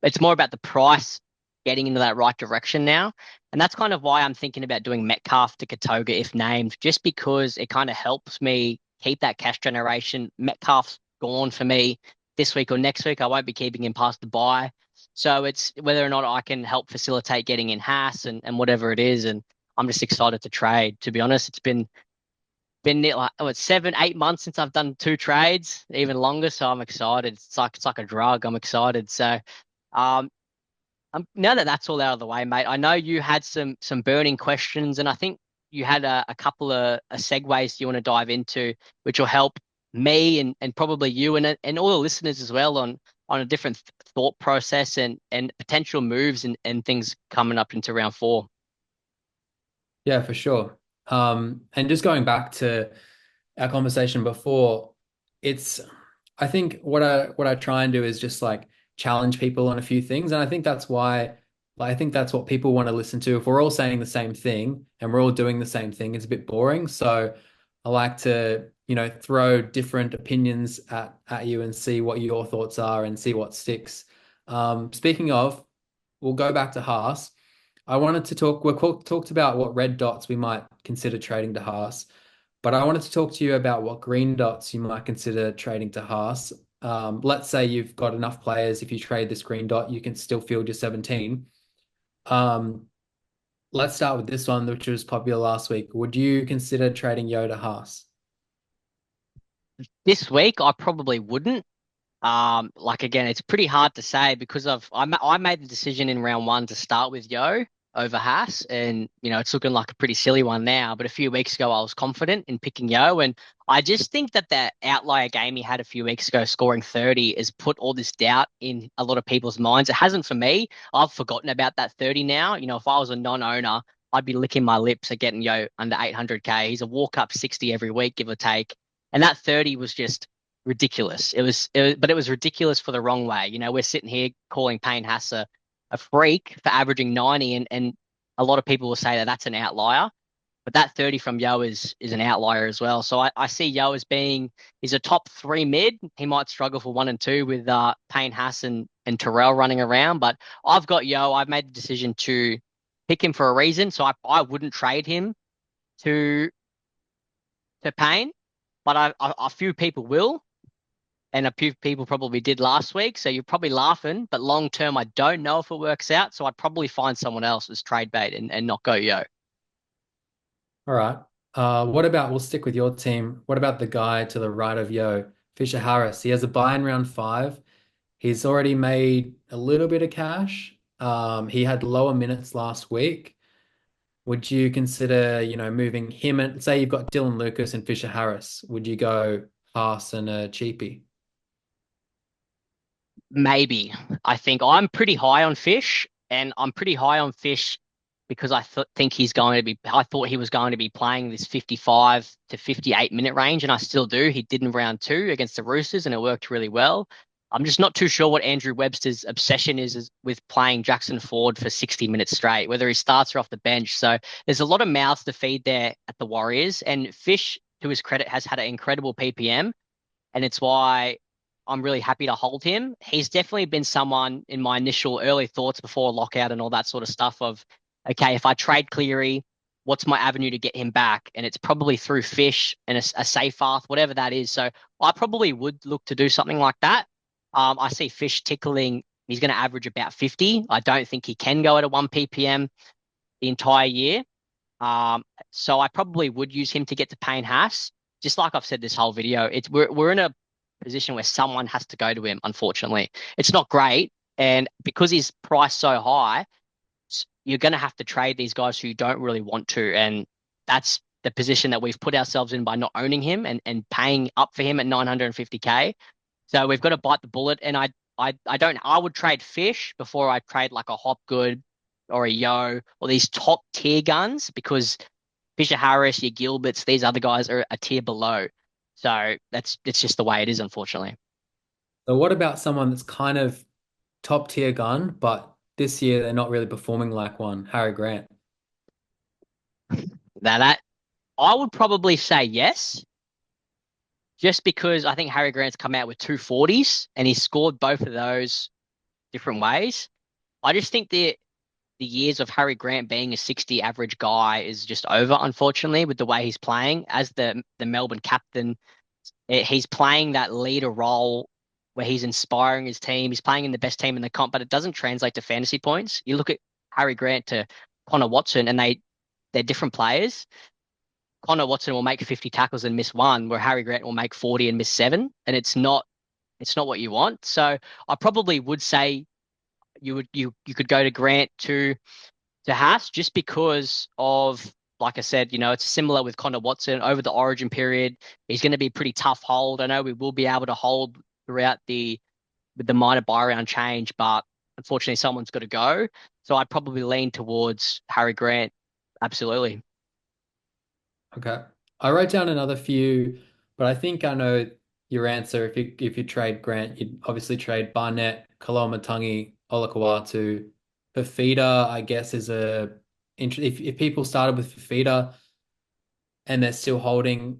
It's more about the price getting into that right direction now. And that's kind of why I'm thinking about doing Metcalf to Katoga if named, just because it kind of helps me keep that cash generation. Metcalf's gone for me this week or next week. I won't be keeping him past the bye. So it's whether or not I can help facilitate getting in Haas and whatever it is. And I'm just excited to trade. To be honest, it's been like oh, it's 7, 8 months since I've done two trades, even longer. So I'm excited. It's like a drug. I'm excited. So um, now that that's all out of the way, mate, I know you had some burning questions, and I think you had a couple of segues you want to dive into, which will help me and probably you and all the listeners as well on a different thought process and potential moves and things coming up into round four. Yeah, for sure. And just going back to our conversation before, it's I think what I try and do is just like challenge people on a few things. And I think that's why like, I think that's what people want to listen to. If we're all saying the same thing and we're all doing the same thing, it's a bit boring. So I like to, throw different opinions at you and see what your thoughts are and see what sticks. Speaking of, we'll go back to Haas. I wanted to talked about what red dots we might consider trading to Haas. But I wanted to talk to you about what green dots you might consider trading to Haas. Let's say you've got enough players. If you trade this green dot, you can still field your 17. Um, let's start with this one, which was popular last week. Would you consider trading Yo to Haas? This week, I probably wouldn't. Like again, it's pretty hard to say because I made the decision in round one to start with Yo over Haas, and it's looking like a pretty silly one now. But a few weeks ago, I was confident in picking Yo, and I just think that outlier game he had a few weeks ago, scoring 30, has put all this doubt in a lot of people's minds. It hasn't for me. I've forgotten about that 30 now. If I was a non-owner, I'd be licking my lips at getting Yo under 800K. He's a walk up 60 every week, give or take, and that 30 was just ridiculous. But it was ridiculous for the wrong way. We're sitting here calling Payne Haas a freak for averaging 90, and a lot of people will say that that's an outlier. But that 30 from Yo is an outlier as well. So I see Yo as being he's a top three mid. He might struggle for one and two with Payne Haas and Terrell running around. But I've got Yo. I've made the decision to pick him for a reason. So I wouldn't trade him to Payne, but a few people will and a few people probably did last week. So you're probably laughing, but long term, I don't know if it works out. So I'd probably find someone else as trade bait and not go Yo. All right. We'll stick with your team. What about the guy to the right of Yo, Fisher Harris? He has a buy in round five. He's already made a little bit of cash. He had lower minutes last week. Would you consider, moving him and say you've got Dylan Lucas and Fisher Harris? Would you go Haas and a Cheapie? Maybe. I think I'm pretty high on Fish, and I'm pretty high on Fish because think he's going to be. I thought he was going to be playing this 55 to 58 minute range, and I still do. He did in round two against the Roosters, and it worked really well. I'm just not too sure what Andrew Webster's obsession is with playing Jackson Ford for 60 minutes straight, whether he starts or off the bench. So there's a lot of mouths to feed there at the Warriors, and Fish, to his credit, has had an incredible PPM, and it's why I'm really happy to hold him. He's definitely been someone in my initial early thoughts before lockout and all that sort of stuff of, okay, if I trade Cleary, what's my avenue to get him back? And it's probably through Fish and a safe path, whatever that is. So I probably would look to do something like that. I see Fish tickling. He's going to average about 50. I don't think he can go at a 1 ppm the entire year. So I probably would use him to get to Payne Haas. Just like I've said this whole video, we're in a position where someone has to go to him. Unfortunately, it's not great, and because he's priced so high, you're going to have to trade these guys who you don't really want to, and that's the position that we've put ourselves in by not owning him and paying up for him at 950K. So we've got to bite the bullet, and I don't. I would trade Fish before I trade like a Hopgood or a Yo or these top tier guns because Fisher Harris, your Gilberts, these other guys are a tier below. So it's just the way it is, unfortunately. So what about someone that's kind of top tier gun, but this year they're not really performing like one, Harry Grant? Now that I would probably say yes, just because I think Harry Grant's come out with 240s and he scored both of those different ways. I just think the years of Harry Grant being a 60 average guy is just over, unfortunately, with the way he's playing as the Melbourne captain. He's playing that leader role where he's inspiring his team. He's playing in the best team in the comp, but it doesn't translate to fantasy points. You look at Harry Grant to Connor Watson, and they're different players. Connor Watson will make 50 tackles and miss one, where Harry Grant will make 40 and miss seven, and it's not what you want. So I probably would say you could go to Grant to Haas just because of, like I said, it's similar with Connor Watson over the Origin period. He's going to be a pretty tough hold. I know we will be able to hold throughout with the minor buy round change, but unfortunately, someone's got to go. So I'd probably lean towards Harry Grant. Absolutely. Okay. I wrote down another few, but I think I know your answer. If you trade Grant, you'd obviously trade Barnett, Kaloamatangi, Olakau'atu. Fafita, I guess, is if people started with Fafita and they're still holding,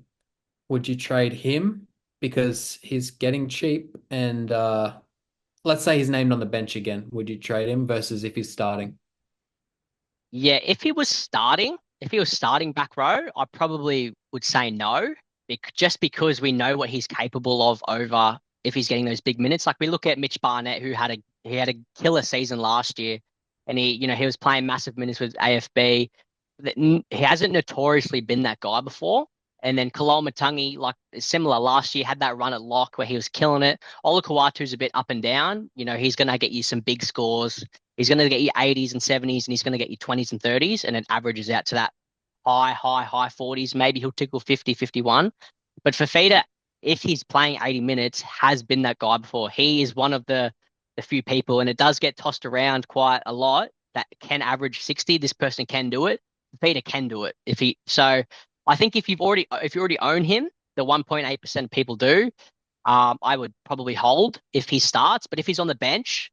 would you trade him? Because he's getting cheap and let's say he's named on the bench again. Would you trade him versus if he's starting? Yeah, if he was starting back row, I probably would say no, just because we know what he's capable of over if he's getting those big minutes. Like we look at Mitch Barnett, who had a killer season last year, and he was playing massive minutes with AFB. He hasn't notoriously been that guy before. And then Kaloamatangi, like similar last year, had that run at lock where he was killing it. Olakau'atu's a bit up and down. He's going to get you some big scores. He's going to get you 80s and 70s, and he's going to get you 20s and 30s, and it averages out to that high 40s. Maybe he'll tickle 50, 51. But Fafita, if he's playing 80 minutes, has been that guy before. He is one of the few people, and it does get tossed around quite a lot, that can average 60. This person can do it. Fafita can do it. So I think if you already own him, the 1.8% of people do. I would probably hold if he starts, but if he's on the bench,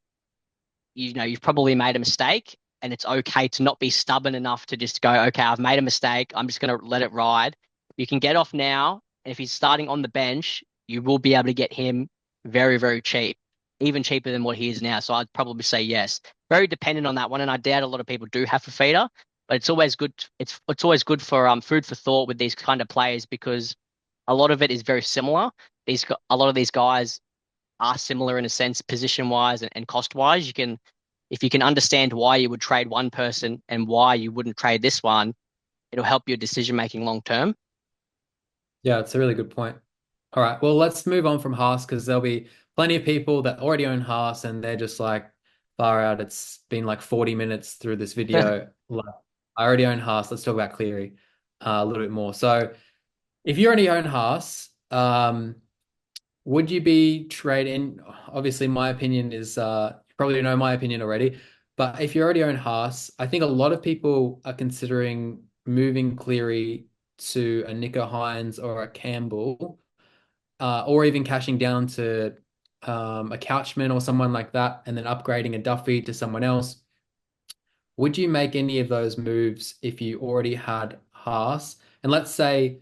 you've probably made a mistake, and it's okay to not be stubborn enough to just go, okay, I've made a mistake. I'm just going to let it ride. You can get off now. And if he's starting on the bench, you will be able to get him very, very cheap, even cheaper than what he is now. So I'd probably say yes. Very dependent on that one. And I doubt a lot of people do have a feeder, but it's always good. It's always good for food for thought with these kind of players, because a lot of it is very similar. A lot of these guys are similar in a sense, position wise and cost wise. If you can understand why you would trade one person and why you wouldn't trade this one, it'll help your decision making long term. Yeah, it's a really good point. All right, well, let's move on from Haas because there'll be plenty of people that already own Haas and they're just like, far out. It's been like 40 minutes through this video. Like, I already own Haas. Let's talk about Cleary a little bit more. So, if you already own Haas, would you be trading? Obviously, my opinion is you probably know my opinion already. But if you already own Haas, I think a lot of people are considering moving Cleary to a Nico Hines or a Campbell, or even cashing down to a Couchman or someone like that, and then upgrading a Duffy to someone else. Would you make any of those moves if you already had Haas? And let's say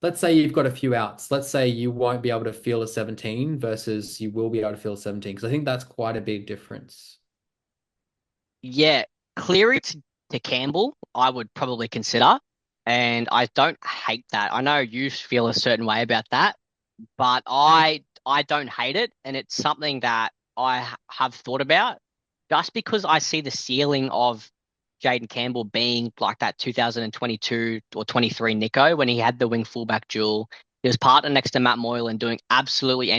you've got a few outs. Let's say you won't be able to field a 17 versus you will be able to field 17, because I think that's quite a big difference. Yeah, Cleary to Campbell, I would probably consider. And I don't hate that. I know you feel a certain way about that, but I don't hate it. And it's something that have thought about, just because I see the ceiling of Jaden Campbell being like that 2022 or 23 Nico when he had the wing fullback duel. He was partner next to Matt Moylan doing absolutely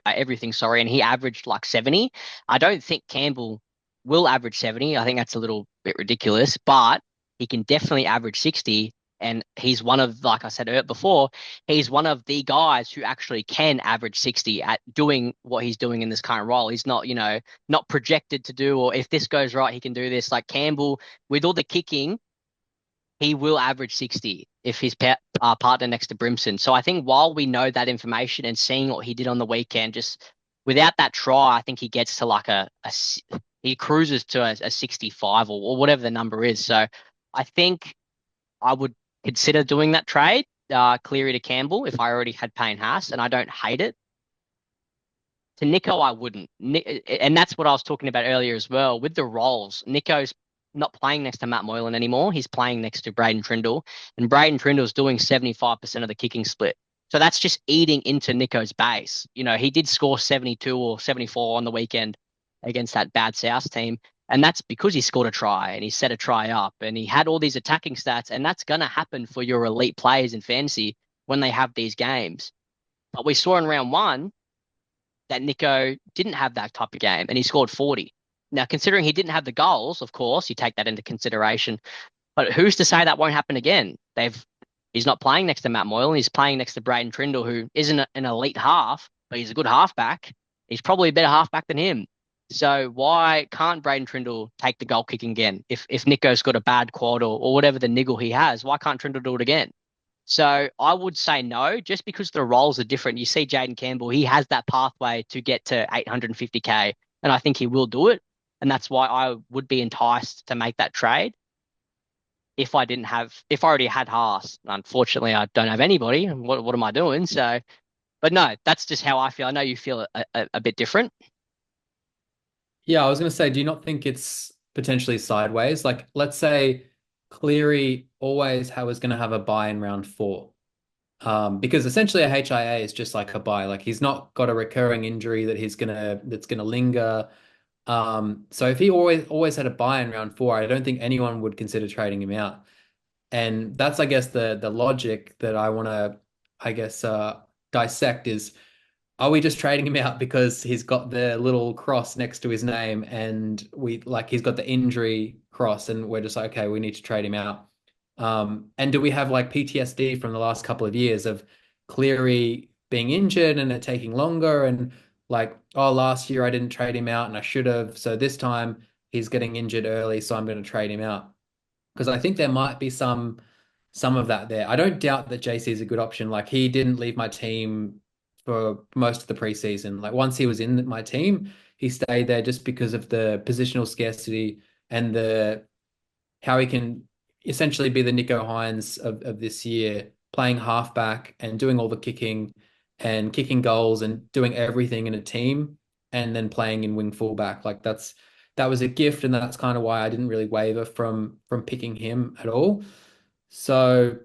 everything, sorry, and he averaged like 70. I don't think Campbell will average 70. I think that's a little bit ridiculous, but he can definitely average 60. And he's one of, like I said before, he's one of the guys who actually can average 60 at doing what he's doing in this current role. He's not projected to do, or if this goes right, he can do this. Like Campbell, with all the kicking, he will average 60 if he's partner next to Brimson. So I think while we know that information and seeing what he did on the weekend, just without that try, I think he gets to like he cruises to a 65 or whatever the number is. So I think I would consider doing that trade, Cleary to Campbell, if I already had Payne Haas, and I don't hate it. To Nico, I wouldn't. And that's what I was talking about earlier as well. With the roles, Nico's not playing next to Matt Moylan anymore. He's playing next to Braden Trindle, and Braden Trindle's doing 75% of the kicking split. So that's just eating into Nico's base. He did score 72 or 74 on the weekend against that bad South team. And that's because he scored a try and he set a try up and he had all these attacking stats. And that's going to happen for your elite players in fantasy when they have these games. But we saw in round one that Nico didn't have that type of game and he scored 40. Now, considering he didn't have the goals, of course, you take that into consideration. But who's to say that won't happen again? He's not playing next to Matt Moylan. He's playing next to Braden Trindle, who isn't an elite half, but he's a good halfback. He's probably a better halfback than him. So why can't Braden Trindle take the goal kicking again? If Nico's got a bad quad or whatever the niggle he has, why can't Trindle do it again? So I would say no, just because the roles are different. You see Jaden Campbell, he has that pathway to get to 850K, and I think he will do it. And that's why I would be enticed to make that trade if I already had Haas. Unfortunately, I don't have anybody. What am I doing? So, but no, that's just how I feel. I know you feel a bit different. Yeah, I was going to say, do you not think it's potentially sideways? Like, let's say Cleary always was going to have a bye in round four. Because essentially a HIA is just like a bye. Like he's not got a recurring injury that's gonna linger. So if he always had a bye in round four, I don't think anyone would consider trading him out. And that's, I guess, the logic that I want to, I guess, dissect is, are we just trading him out because he's got the little cross next to his name and he's got the injury cross and we're just like, okay, we need to trade him out. And do we have like PTSD from the last couple of years of Cleary being injured and it taking longer and like, oh, last year I didn't trade him out and I should have. So this time he's getting injured early, so I'm going to trade him out. Because I think there might be some of that there. I don't doubt that JC is a good option. Like he didn't leave my team for most of the preseason. Like once he was in my team, he stayed there just because of the positional scarcity and the how he can essentially be the Nico Hines of this year, playing halfback and doing all the kicking and kicking goals and doing everything in a team and then playing in wing fullback. Like that was a gift, and that's kind of why I didn't really waver from picking him at all. So,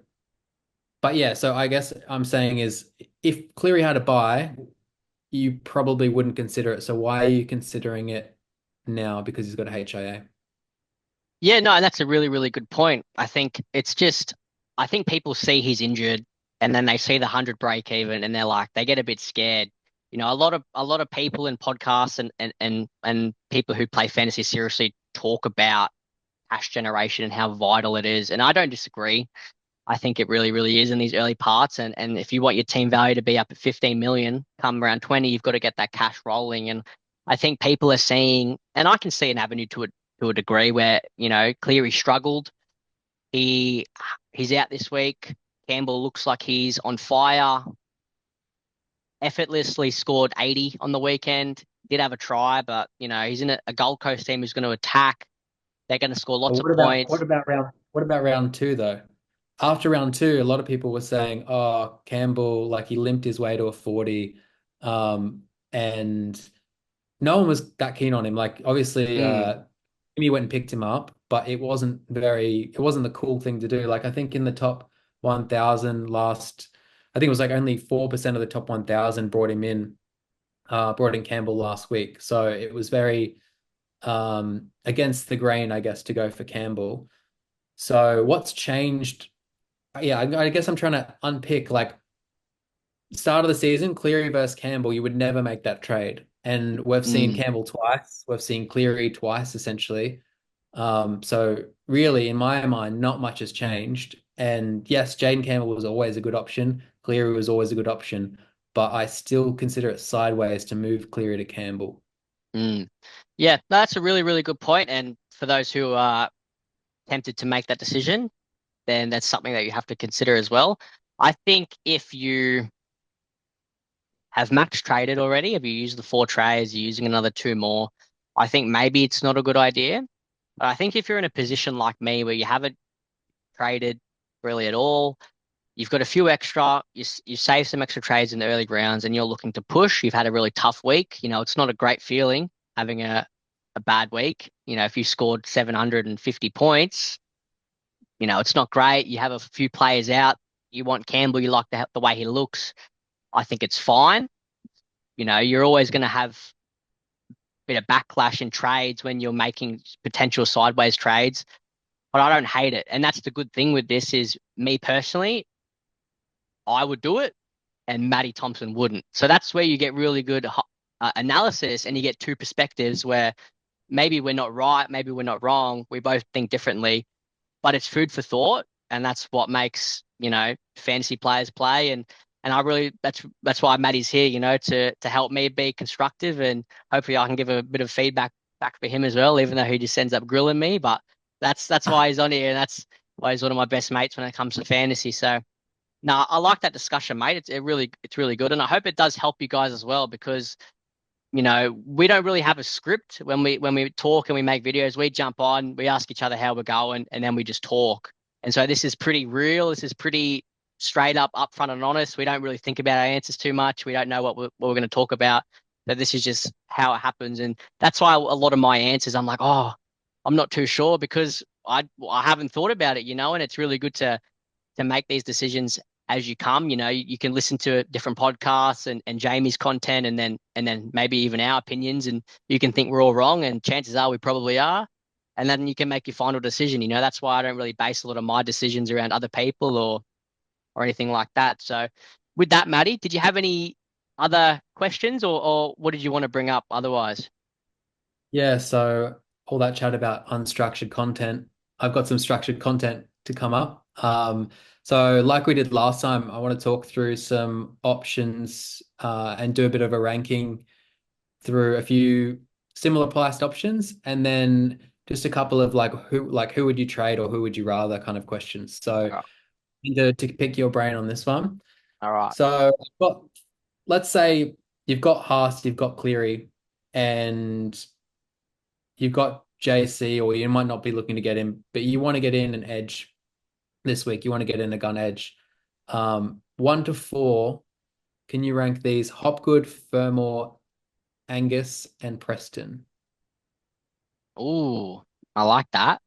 but yeah, so I guess I'm saying is if Cleary had a buy, you probably wouldn't consider it. So why are you considering it now? Because he's got a HIA. Yeah, no, and that's a really, really good point. I think people see he's injured and then they see the 100 break even and they get a bit scared. A lot of people in podcasts and people who play fantasy seriously talk about cash generation and how vital it is. And I don't disagree. I think it really, really is in these early parts. And if you want your team value to be up at 15 million come around 20, you've got to get that cash rolling. And I think people are seeing, and I can see an avenue to a degree where, Cleary struggled. He he's out this week. Campbell looks like he's on fire. Effortlessly scored 80 on the weekend. Did have a try, but he's in a Gold Coast team who's going to attack. They're going to score But lots of what about points. round two though? After round two, a lot of people were saying, "Oh, Campbell, like he limped his way to a 40," and no one was that keen on him. Like obviously, Mm, Jimmy went and picked him up, but it wasn't the cool thing to do. Like I think in the top 1,000 last, I think it was like only 4% of the top 1,000 brought in Campbell last week. So it was very against the grain, I guess, to go for Campbell. So what's changed? Yeah, I guess I'm trying to unpick like start of the season, Cleary versus Campbell, you would never make that trade. And we've seen mm, Campbell twice, we've seen Cleary twice, essentially. So really, in my mind, not much has changed. And yes, Jaden Campbell was always a good option. Cleary was always a good option, but I still consider it sideways to move Cleary to Campbell. mm. Yeah, that's a really, really good point. And for those who are tempted to make that decision, then that's something that you have to consider as well. I think if you have max traded already, if you use the four trades, you're using another two more, I think maybe it's not a good idea. But I think if you're in a position like me where you haven't traded, really at all. You've got a few extra, you save some extra trades in the early rounds and you're looking to push. You've had a really tough week. It's not a great feeling having a bad week. If you scored 750 points, it's not great. You have a few players out. You want Campbell, you like the way he looks. I think it's fine. You're always going to have a bit of backlash in trades when you're making potential sideways trades, but I don't hate it. And that's the good thing with this is me personally, I would do it and Matty Thompson wouldn't. So that's where you get really good analysis and you get two perspectives where maybe we're not right, maybe we're not wrong. We both think differently, but it's food for thought. And that's what makes, fantasy players play. And I really, that's why Matty's here, to help me be constructive and hopefully I can give a bit of feedback back for him as well, even though he just ends up grilling me. But that's why he's on here and that's why he's one of my best mates when it comes to fantasy. So no, I like that discussion, mate. It's really good, and I hope it does help you guys as well because we don't really have a script when we talk and we make videos. We jump on, we ask each other how we're going, and then we just talk. And so this is pretty real. This is pretty straight up, upfront, and honest. We don't really think about our answers too much. We don't know what we're going to talk about. But this is just how it happens, and that's why a lot of my answers, I'm like, oh, I'm not too sure because I haven't thought about it, and it's really good to make these decisions as you come. You can listen to different podcasts and Jamie's content and then maybe even our opinions, and you can think we're all wrong, and chances are we probably are. And then you can make your final decision. That's why I don't really base a lot of my decisions around other people or anything like that. So with that, Maddie, did you have any other questions or what did you want to bring up otherwise? Yeah, so all that chat about unstructured content, I've got some structured content to come up. So like we did last time, I want to talk through some options and do a bit of a ranking through a few similar priced options, and then just a couple of who would you trade or who would you rather kind of questions. So All right. to pick your brain on this one. All right. So but let's say you've got Haas, you've got Cleary, and you've got JC, or you might not be looking to get him, but you want to get in an edge this week. You want to get in a gun edge. 1 to 4, can you rank these? Hopgood, Fermor, Angus, and Preston. Ooh, I like that.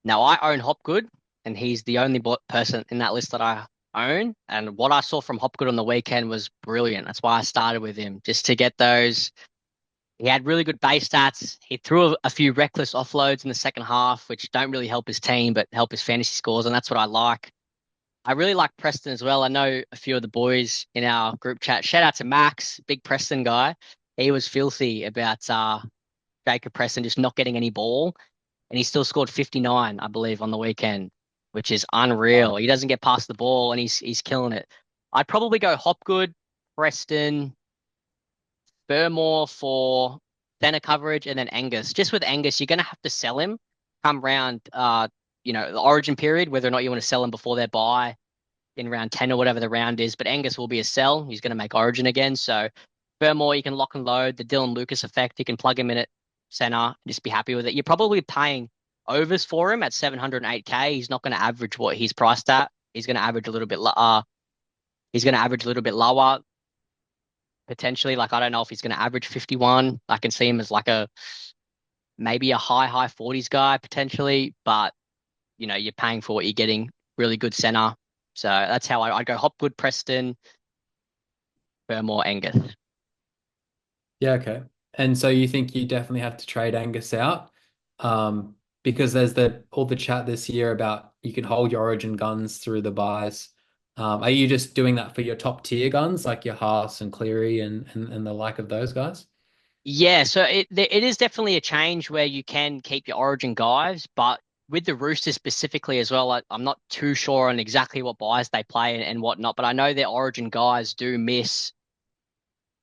Now I own Hopgood, and he's the only person in that list that I own. And what I saw from Hopgood on the weekend was brilliant. That's why I started with him, just to get those. He had really good base stats. He threw a few reckless offloads in the second half, which don't really help his team, but help his fantasy scores, and that's what I like. I really like Preston as well. I know a few of the boys in our group chat. Shout out to Max, big Preston guy. He was filthy about Jacob Preston just not getting any ball, and he still scored 59, I believe, on the weekend, which is unreal. He doesn't get past the ball, and he's killing it. I'd probably go Hopgood, Preston, Burmore for center coverage, and then Angus. Just with Angus, you're going to have to sell him come round, the origin period, whether or not you want to sell him before their buy in round 10 or whatever the round is. But Angus will be a sell. He's going to make origin again. So Burmore, you can lock and load the Dylan Lucas effect. You can plug him in at center and just be happy with it. You're probably paying overs for him at 708K. He's not going to average what he's priced at. He's going to average a little bit. He's going to average a little bit lower potentially. Like I don't know if he's going to average 51. I can see him as like maybe a high 40s guy potentially, but you're paying for what you're getting. Really good center. So that's how I'd go Hopgood, Preston, Burmore, Angus. Yeah, okay. And so you think you definitely have to trade Angus out, because there's all the chat this year about you can hold your origin guns through the buys. Are you just doing that for your top tier guns like your Haas and Cleary and the like of those guys? Yeah, so it is definitely a change where you can keep your origin guys, but with the Roosters specifically as well, I'm not too sure on exactly what buys they play and whatnot, but I know their origin guys do miss.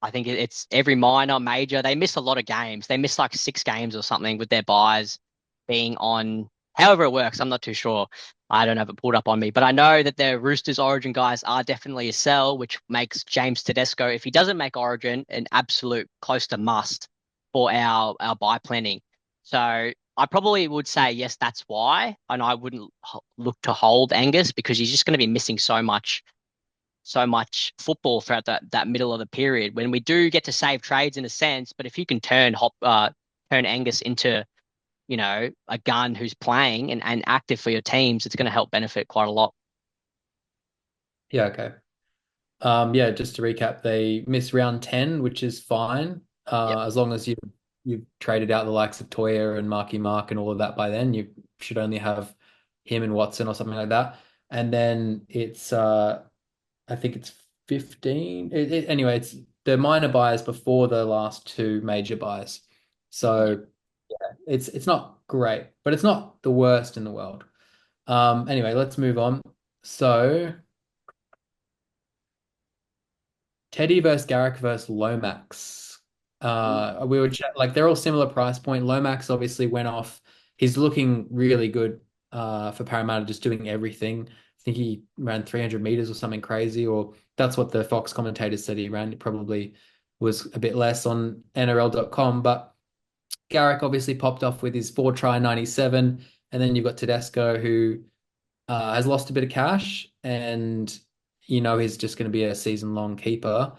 I think it's every minor, major. They miss a lot of games. They miss like 6 games or something with their buys being on. However it works, I'm not too sure. I don't have it pulled up on me, but I know that their Roosters Origin guys are definitely a sell, which makes James Tedesco, if he doesn't make Origin, an absolute close to must for our buy planning. So I probably would say yes, that's why, and I wouldn't look to hold Angus because he's just going to be missing so much football throughout that middle of the period. When we do get to save trades in a sense, but if you can turn Angus into a gun who's playing and active for your teams, it's going to help benefit quite a lot. Yeah, okay. Yeah, just to recap, they missed round 10, which is fine. Yep. As long as you've traded out the likes of Toya and Marky Mark and all of that by then, you should only have him and Watson or something like that. And then it's I think it's 15. Anyway, it's the minor buys before the last two major buys. Yep. So it's not great, but it's not the worst in the world. Anyway, let's move on. So Teddy versus Garrick versus Lomax. We were like they're all similar price point. Lomax obviously went off. He's looking really good for Parramatta, just doing everything. I think he ran 300 meters or something crazy, or that's what the Fox commentators said he ran. It probably was a bit less on NRL.com, but Garrick obviously popped off with his 4 try 97, and then you've got Tedesco who has lost a bit of cash, and he's just going to be a season long keeper.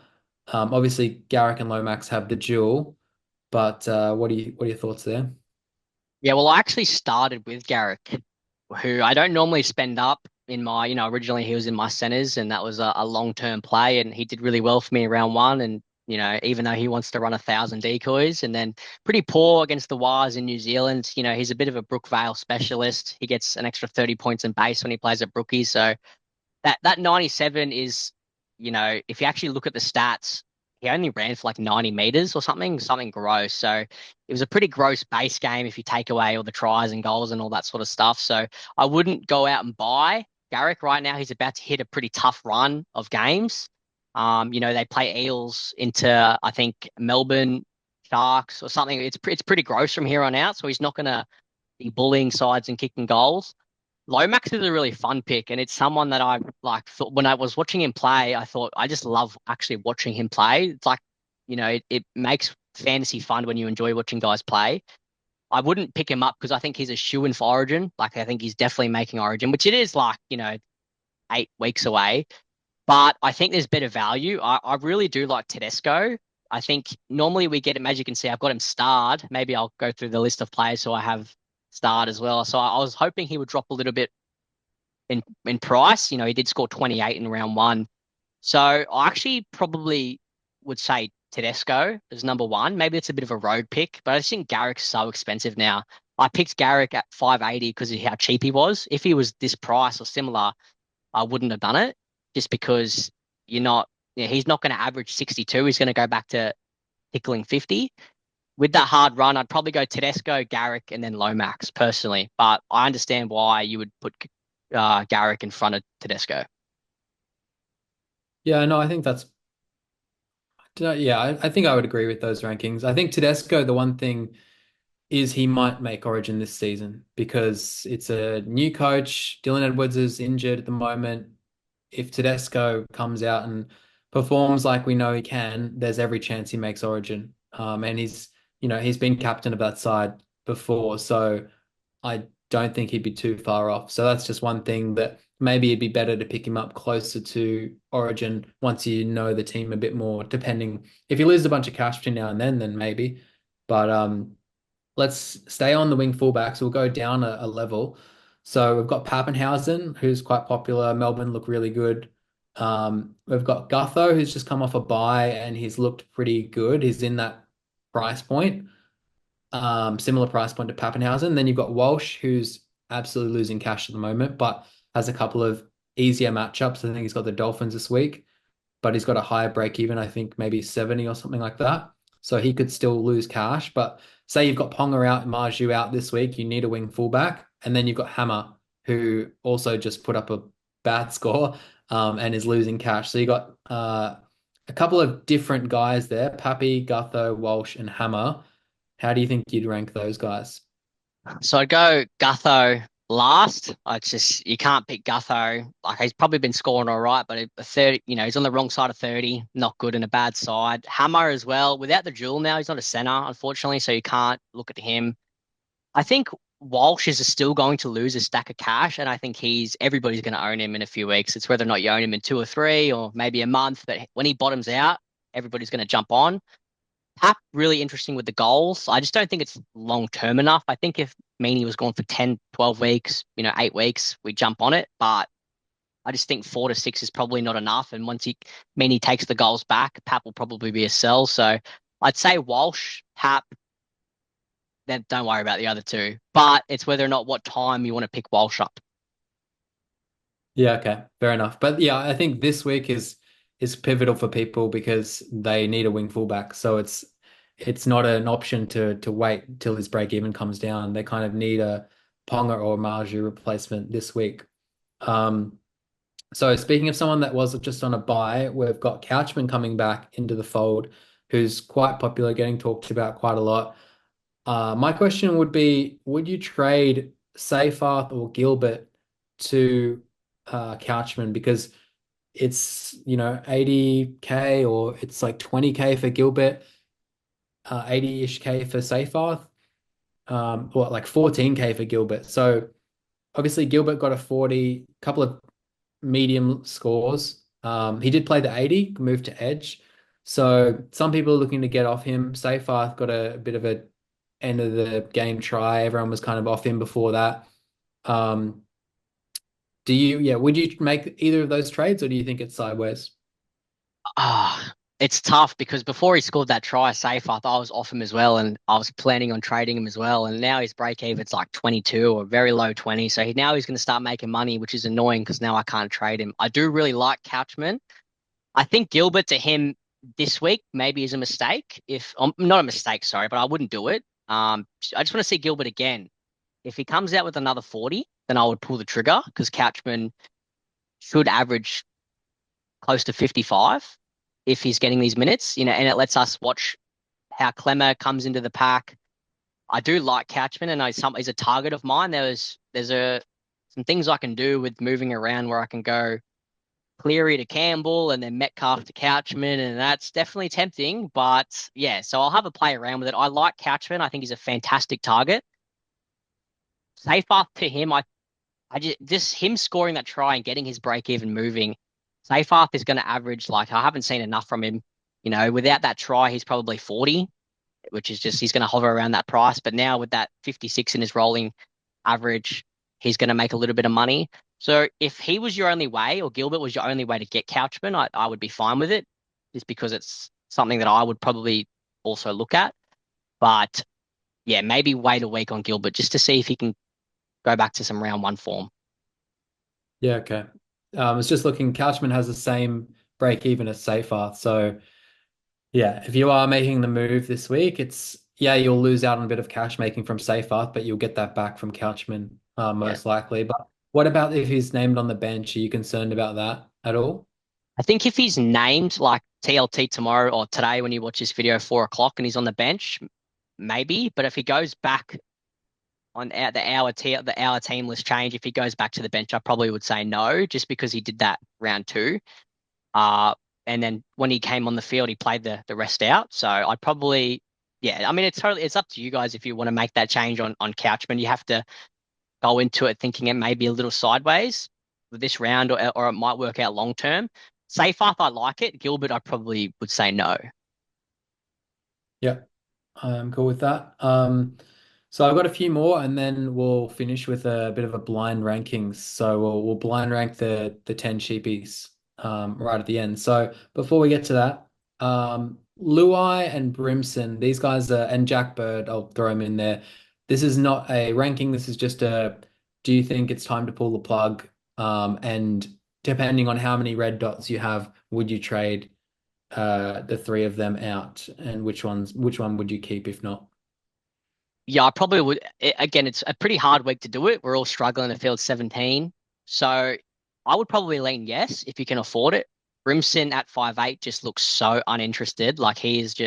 Obviously, Garrick and Lomax have the duel, but what are your thoughts there? Yeah, well, I actually started with Garrick, who I don't normally spend up in my, originally he was in my centers and that was a long-term play and he did really well for me in round one. And, even though he wants to run 1,000 decoys and then pretty poor against the Wires in New Zealand, he's a bit of a Brookvale specialist. He gets an extra 30 points in base when he plays at Brookie. So that 97 is, if you actually look at the stats, he only ran for like 90 meters or something gross. So it was a pretty gross base game if you take away all the tries and goals and all that sort of stuff. So I wouldn't go out and buy Garrick right now. He's about to hit a pretty tough run of games. They play Eels into, I think, Melbourne Sharks or something. It's pretty gross from here on out. So he's not going to be bullying sides and kicking goals. Lomax is a really fun pick, and it's someone that I like. When I was watching him play, I thought I just love actually watching him play. It's like, it makes fantasy fun when you enjoy watching guys play. I wouldn't pick him up because I think he's a shoe-in for Origin. Like I think he's definitely making Origin, which it is like 8 weeks away. But I think there's better value. I really do like Tedesco. I think normally we get him, as you can see, I've got him starred. Maybe I'll go through the list of players so I have starred as well. So I was hoping he would drop a little bit in price. He did score 28 in round one. So I actually probably would say Tedesco is number one. Maybe it's a bit of a road pick, but I just think Garrick's so expensive now. I picked Garrick at 580 because of how cheap he was. If he was this price or similar, I wouldn't have done it just because you're not, he's not going to average 62. He's going to go back to tickling 50. With that hard run, I'd probably go Tedesco, Garrick, and then Lomax personally. But I understand why you would put Garrick in front of Tedesco. Yeah, no, I think that's yeah, I think I would agree with those rankings. I think Tedesco, the one thing is he might make Origin this season because it's a new coach. Dylan Edwards is injured at the moment. If Tedesco comes out and performs like we know he can, there's every chance he makes Origin. And he's been captain of that side before, so I don't think he'd be too far off. So that's just one thing that maybe it'd be better to pick him up closer to Origin once you know the team a bit more, depending if you lose a bunch of cash between now and then maybe. But let's stay on the wing fullbacks. We'll go down a level. So we've got Pappenhausen, who's quite popular. Melbourne look really good. We've got Gutho, who's just come off a bye and he's looked pretty good. He's in that price point, similar price point to Pappenhausen. Then you've got Walsh, who's absolutely losing cash at the moment, but has a couple of easier matchups. I think he's got the Dolphins this week, but he's got a higher break even, I think maybe 70 or something like that. So he could still lose cash. But say you've got Ponga out and Marju out this week, you need a wing fullback. And then you've got Hammer, who also just put up a bad score and is losing cash. So you got a couple of different guys there, Pappy, Gutho, Walsh, and Hammer. How do you think you'd rank those guys? So I'd go Gutho last. I just you can't pick Gutho. Like he's probably been scoring all right, but a 30, he's on the wrong side of 30, not good in a bad side. Hammer as well. Without the duel now, he's not a center, unfortunately, so you can't look at him. I think Walsh is still going to lose a stack of cash, and I think everybody's going to own him in a few weeks. It's whether or not you own him in 2 or 3 or maybe a month. But when he bottoms out, everybody's going to jump on. Hap really interesting with the goals. I just don't think it's long term enough. I think if Meany was gone for 10, 12 weeks, 8 weeks, we jump on it. But I just think 4 to 6 is probably not enough. And once Meany takes the goals back, Pap will probably be a sell. So I'd say Walsh, Pap, then don't worry about the other two. But it's whether or not what time you want to pick Walsh up. Yeah, okay, fair enough. But yeah, I think this week is pivotal for people because they need a wing fullback. So it's not an option to wait till his break even comes down. They kind of need a Ponga or Marju replacement this week. Um, so speaking of someone that was just on a buy, we've got Couchman coming back into the fold, who's quite popular, getting talked about quite a lot. My question would be, would you trade Seyfarth or Gilbert to Couchman? Because it's, 80K or it's like 20K for Gilbert, 80-ish K for Seyfarth, or like 14K for Gilbert. So obviously Gilbert got a 40, couple of medium scores. He did play the 80, moved to edge. So some people are looking to get off him. Seyfarth got a bit of a end of the game try. Everyone was kind of off him before that. Um, would you make either of those trades or do you think it's sideways? It's tough because before he scored that try, safe, I thought I was off him as well, and I was planning on trading him as well. And now his break even's like 22 or very low 20. So now he's going to start making money, which is annoying because now I can't trade him. I do really like Couchman. I think Gilbert to him this week maybe is a mistake. If not a mistake, sorry, but I wouldn't do it. I just want to see Gilbert again. If he comes out with another 40, then I would pull the trigger because Couchman should average close to 55 if he's getting these minutes, and it lets us watch how Clemmer comes into the pack. I do like Couchman, and he's a target of mine. There's some things I can do with moving around where I can go Cleary to Campbell and then Metcalf to Couchman, and that's definitely tempting. But yeah, so I'll have a play around with it. I like Couchman. I think he's a fantastic target. Safe up to him. I just him scoring that try and getting his break even moving. Seyfarth is going to average like I haven't seen enough from him. Without that try, he's probably 40, which is just he's going to hover around that price. But now with that 56 in his rolling average, he's going to make a little bit of money. So if he was your only way, or Gilbert was your only way to get Couchman, I would be fine with it, just because it's something that I would probably also look at. But yeah, maybe wait a week on Gilbert just to see if he can go back to some round one form. Yeah, okay. I was just looking, Couchman has the same break even as Seyfarth. So yeah, if you are making the move this week, you'll lose out on a bit of cash making from Seyfarth, but you'll get that back from Couchman, Yeah. most likely. But what about if he's named on the bench? Are you concerned about that at all? I think if he's named like TLT tomorrow or today when you watch this video 4 o'clock and he's on the bench, maybe. But if he goes back on the hour team list change, if he goes back to the bench, I probably would say no, just because he did that round two. Uh, and then when he came on the field, he played the rest out. So I'd probably, yeah. I mean, it's up to you guys if you want to make that change on Couchman. You have to go into it thinking it may be a little sideways with this round, or it might work out long term. Seyfarth, I like it. Gilbert, I probably would say no. Yeah, I'm cool with that. So I've got a few more, and then we'll finish with a bit of a blind rankings. So we'll blind rank the 10 cheapies right at the end. So before we get to that, Luai and Brimson, these guys are, and Jack Bird, I'll throw him in there. This is not a ranking. This is just do you think it's time to pull the plug? And depending on how many red dots you have, would you trade the three of them out, and which one would you keep if not? Yeah, I probably would. Again, it's a pretty hard week to do it. We're all struggling to field 17. So I would probably lean yes if you can afford it. Brimson at 5'8" just looks so uninterested. Like he's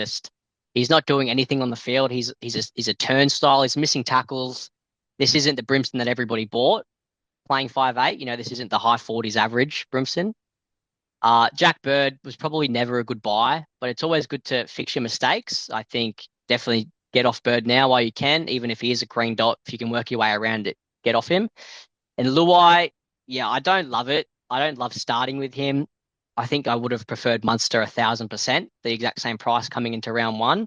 not doing anything on the field. He's a turnstile. He's missing tackles. This isn't the Brimson that everybody bought playing 5'8". This isn't the high 40s average Brimson. Jack Bird was probably never a good buy, but it's always good to fix your mistakes. I think definitely get off Bird now while you can, even if he is a green dot. If you can work your way around it, get off him. And Luai, yeah, I don't love it. I don't love starting with him. I think I would have preferred Munster 1,000%, the exact same price coming into round one.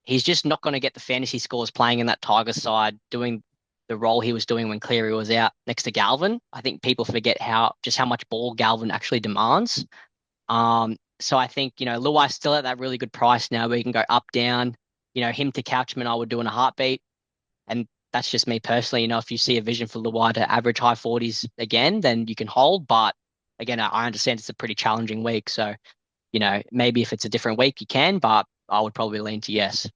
He's just not going to get the fantasy scores playing in that Tigers side, doing the role he was doing when Cleary was out next to Galvin. I think people forget how much ball Galvin actually demands. So I think, Luai's still at that really good price now where you can go up, down. Him to Couchman, I would do in a heartbeat. And that's just me personally. If you see a vision for Luai to average high 40s again, then you can hold. But again, I understand it's a pretty challenging week. So, maybe if it's a different week, you can, but I would probably lean to yes.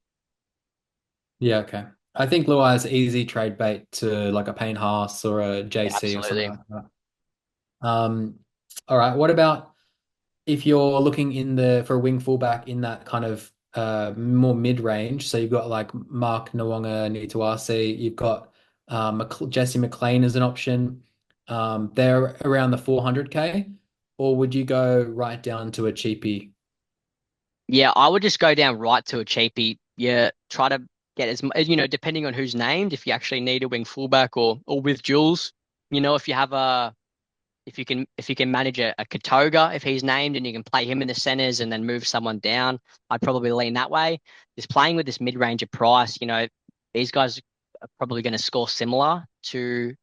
Yeah, okay. I think Luai is easy trade bait to like a Payne Haas or a Yeah, JC or something absolutely. like that. All right. What about if you're looking for a wing fullback in that kind of more mid-range? So you've got like Mark Nwanga, Nituasi, you've got Jesse McLean as an option. They're around the 400K, or would you go right down to a cheapie? Yeah, I would just go down right to a cheapie. Yeah, try to get depending on who's named, if you actually need a wing fullback or with Jules, if you have if you can manage a Katoga if he's named and you can play him in the centers and then move someone down, I'd probably lean that way. Just playing with this mid-ranger price, these guys are probably going to score similar to,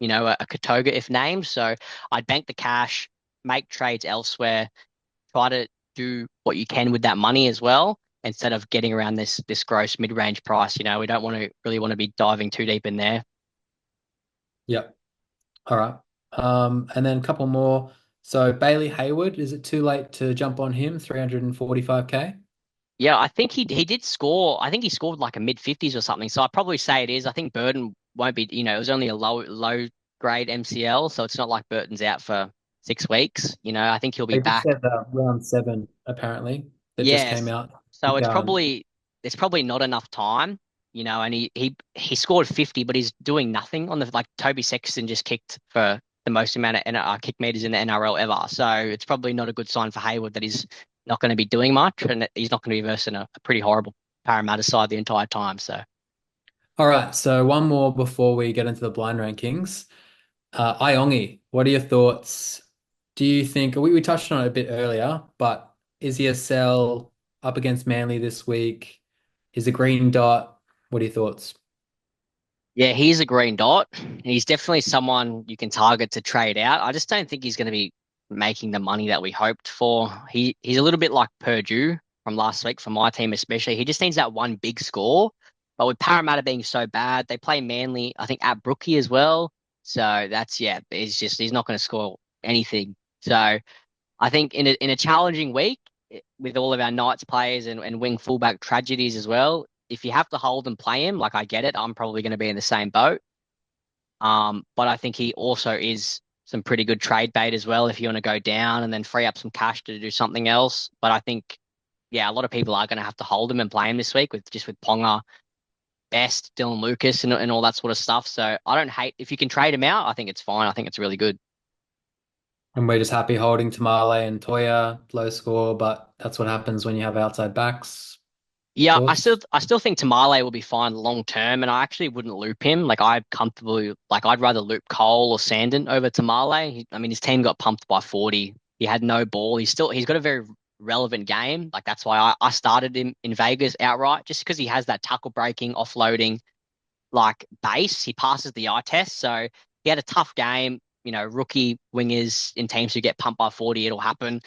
a Katoga if named. So I'd bank the cash, make trades elsewhere, try to do what you can with that money as well, instead of getting around this gross mid-range price. We don't want to be diving too deep in there. Yep. All right. And then a couple more. So Bailey Hayward, is it too late to jump on him? 345K? Yeah, I think he did score. I think he scored like a mid 50s or something. So I'd probably say it is. I think Burton won't be, it was only a low grade MCL, so it's not like Burton's out for 6 weeks. I think he'll be They just back. said round seven, apparently. That just came Yes. out. So it's probably not enough time, and he scored 50, but he's doing nothing on the like Toby Sexton just kicked for the most amount of kick meters in the NRL ever. So it's probably not a good sign for Hayward that he's not going to be doing much and that he's not going to be versing a pretty horrible Parramatta side the entire time. So All right, so one more before we get into the blind rankings. Iongi, what are your thoughts? Do you think we touched on it a bit earlier, but is he a sell up against Manly this week? Is a green dot? What are your thoughts? yeah, he's a green dot. He's definitely someone you can target to trade out. I just don't think he's going to be making the money that we hoped for. He's a little bit like Purdue from last week for my team especially. He just needs that one big score. But with Parramatta being so bad, they play Manly, I think at Brookie as well. So he's not going to score anything. So I think in a challenging week with all of our Knights players and wing fullback tragedies as well, if you have to hold and play him, like I get it, I'm probably going to be in the same boat. But I think he also is some pretty good trade bait as well if you want to go down and then free up some cash to do something else. But I think, yeah, a lot of people are going to have to hold him and play him this week with Ponga, Best, Dylan Lucas, and all that sort of stuff. So I don't hate if you can trade him out. I think it's fine. I think it's really good. And we're just happy holding Tamale and Toya, low score, but that's what happens when you have outside backs. Yeah, I still Thoughts? I still think Tamale will be fine long term, and I actually wouldn't loop him. Like I'd rather loop Cole or Sandon over Tamale. I mean, his team got pumped by 40. He had no ball. He's got a very relevant game. Like that's why I started him in Vegas outright, just because he has that tackle breaking, offloading like base. He passes the eye test, so he had a tough game. Rookie wingers in teams who get pumped by 40, it'll happen.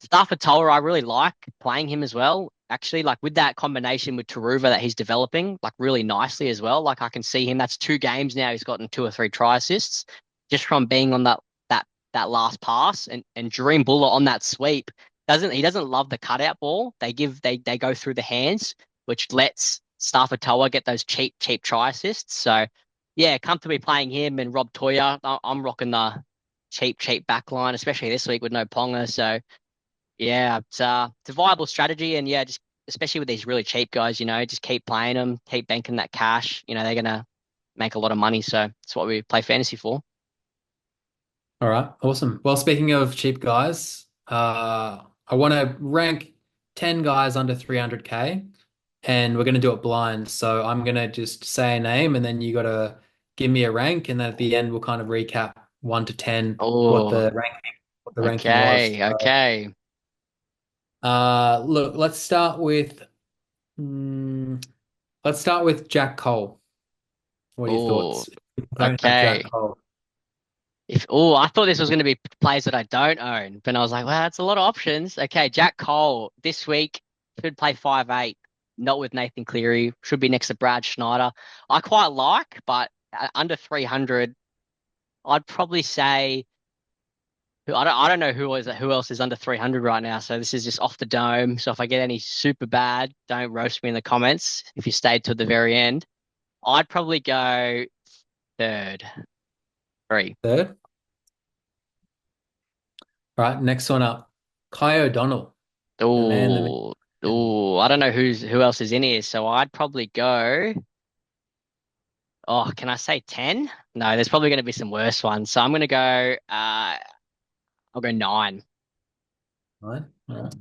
Stafford Toller, I really like playing him as well. Actually, like with that combination with Taruva that he's developing, like really nicely as well. Like I can see him. That's 2 games now. He's gotten 2 or 3 try assists just from being on that last pass. And Dream Buller on that sweep doesn't love the cutout ball. They go through the hands, which lets Stafford Toller get those cheap try assists. So yeah, comfortably playing him and Rob Toya. I'm rocking the cheap back line, especially this week with no Ponga. So yeah, it's a viable strategy, and yeah, just especially with these really cheap guys, just keep playing them, keep banking that cash. They're gonna make a lot of money, so it's what we play fantasy for. All right, awesome. Well, speaking of cheap guys, I want to rank 10 guys under 300K and we're gonna do it blind. So I'm gonna just say a name, and then you gotta give me a rank, and then at the end we'll kind of recap 1 to 10 Oh, what the ranking was. okay, okay. Look, mm, let's start with Jack Cole. What are your Oh, thoughts? If you don't have Jack okay. Cole. I thought this was going to be players that I don't own, but I was like, well, that's a lot of options. Okay, Jack Cole this week should play 5'8", not with Nathan Cleary. Should be next to Brad Schneider. I quite like, but under 300, I'd probably say I don't know who else is under 300 right now. So this is just off the dome. So if I get any super bad, don't roast me in the comments. If you stayed to the very end, I'd probably go third, three. Third. All right, next one up. Kai O'Donnell, the man, the Oh, myth. oh, I don't know who else is in here, so I'd probably go. Oh, can I say 10? No, there's probably going to be some worse ones. So I'm going to go. I'll go 9. Right. All right.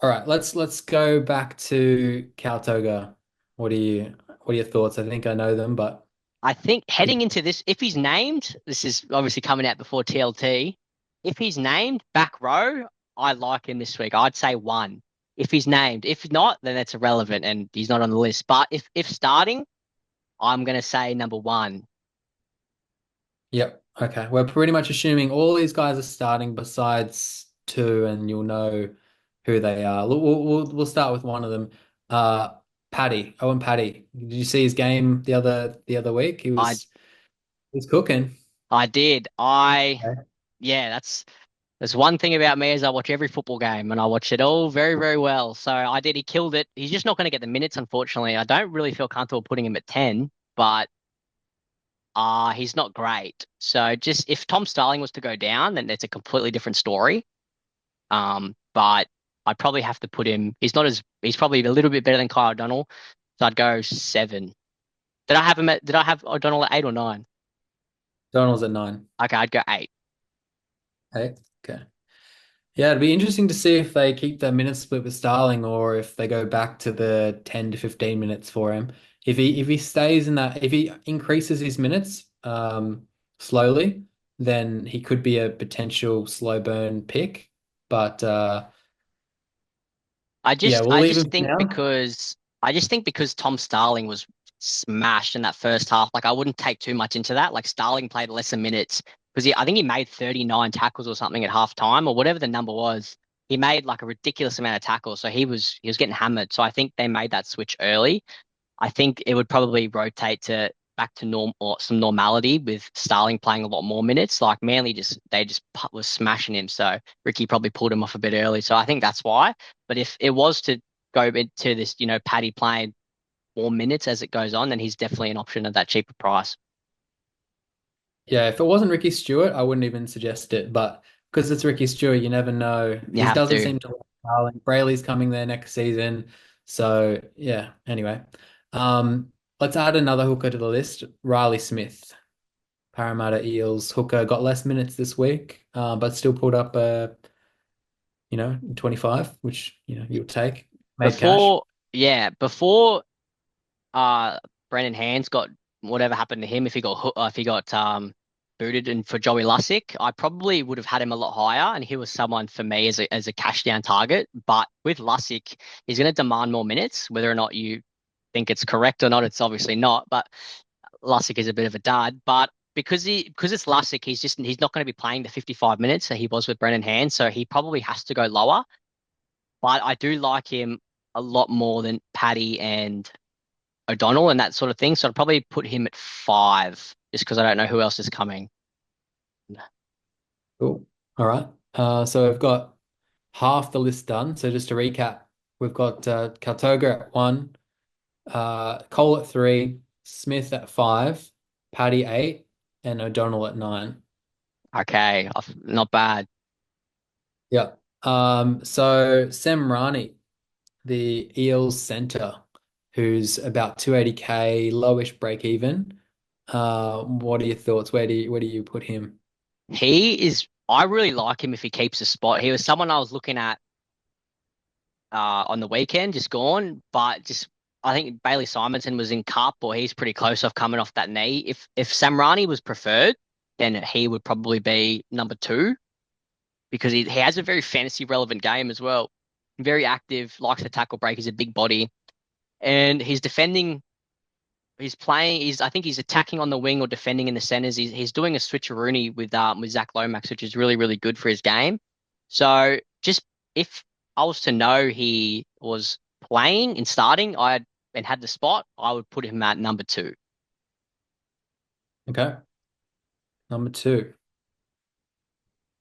All right, let's go back to Caltoga. What are your thoughts? I think I know them, but I think yeah, heading into this, if he's named, this is obviously coming out before TLT. If he's named back row, I like him this week. I'd say 1. If he's named, if not, then that's irrelevant and he's not on the list. But if starting, I'm going to say number 1. yep. Okay. We're pretty much assuming all these guys are starting besides two, and you'll know who they are. Look, we'll start with one of them. Uh, Paddy, Owen Paddy. Did you see his game the other week? I He's cooking. I did. Okay. Yeah, that's one thing about me is I watch every football game and I watch it all very, very well. So I did. He killed it. He's just not going to get the minutes, unfortunately. I don't really feel comfortable putting him at 10, but he's not great. So just if Tom Starling was to go down, then it's a completely different story. But I'd probably have to put him. He's probably a little bit better than Kyle O'Donnell. So I'd go 7. Did I have O'Donnell at 8 or 9? Donald's at 9. Okay, I'd go 8. Hey. Okay. Yeah, it'd be interesting to see if they keep the minute split with Starling or if they go back to the 10 to 15 minutes for him. If he stays in that, if he increases his minutes slowly, then he could be a potential slow burn pick. But yeah, we'll I leave just him for think now. because Tom Starling was smashed in that first half, like I wouldn't take too much into that. Like Starling played lesser minutes because I think he made 39 tackles or something at half time or whatever the number was. He made like a ridiculous amount of tackles, so he was getting hammered. So I think they made that switch early. I think it would probably rotate to back to norm or some normality with Starling playing a lot more minutes. Like Manly was smashing him, so Ricky probably pulled him off a bit early. So I think that's why. But if it was to go into this, Paddy playing more minutes as it goes on, then he's definitely an option at that cheaper price. Yeah, if it wasn't Ricky Stewart, I wouldn't even suggest it. But because it's Ricky Stewart, you never know. You He have doesn't to. seem to like Starling. Brayley's coming there next season. So yeah, anyway. Let's add another hooker to the list. Riley Smith, Parramatta Eels hooker, got less minutes this week, but still pulled up 25, which you'll take. Made cash. Before, yeah, before uh Brendan Hands got whatever happened to him if he got booted and for Joey Lussick, I probably would have had him a lot higher and he was someone for me as a cash down target. But with Lussick, he's going to demand more minutes, whether or not you think it's correct or not, it's obviously not. But Lussick is a bit of a dud. But because it's Lussick, he's not going to be playing the 55 minutes that he was with Brendan Hands, so he probably has to go lower. But I do like him a lot more than Paddy and O'Donnell and that sort of thing. So I'd probably put him at 5 just because I don't know who else is coming. Cool. All right. So we've got half the list done. So just to recap, we've got Kaltoga at 1, Cole at 3, Smith at 5, Paddy 8, and O'Donnell at 9. Okay, not bad. Yeah. So Sam Rani, the Eels center, who's about 280K, lowish break even. What are your thoughts? Where do you put him? I really like him if he keeps a spot. He was someone I was looking at on the weekend, just gone. But just I think Bailey Simonson was in cup, or he's pretty close off coming off that knee. If Samrani was preferred, then he would probably be number two because he has a very fantasy relevant game as well. Very active, likes to tackle break. He's a big body, and he's defending. He's playing. I think he's attacking on the wing or defending in the centers. He's doing a switcheroony with Zach Lomax, which is really really good for his game. So just if I was to know he was playing and starting, and had the spot, I would put him at number two. Okay, number two.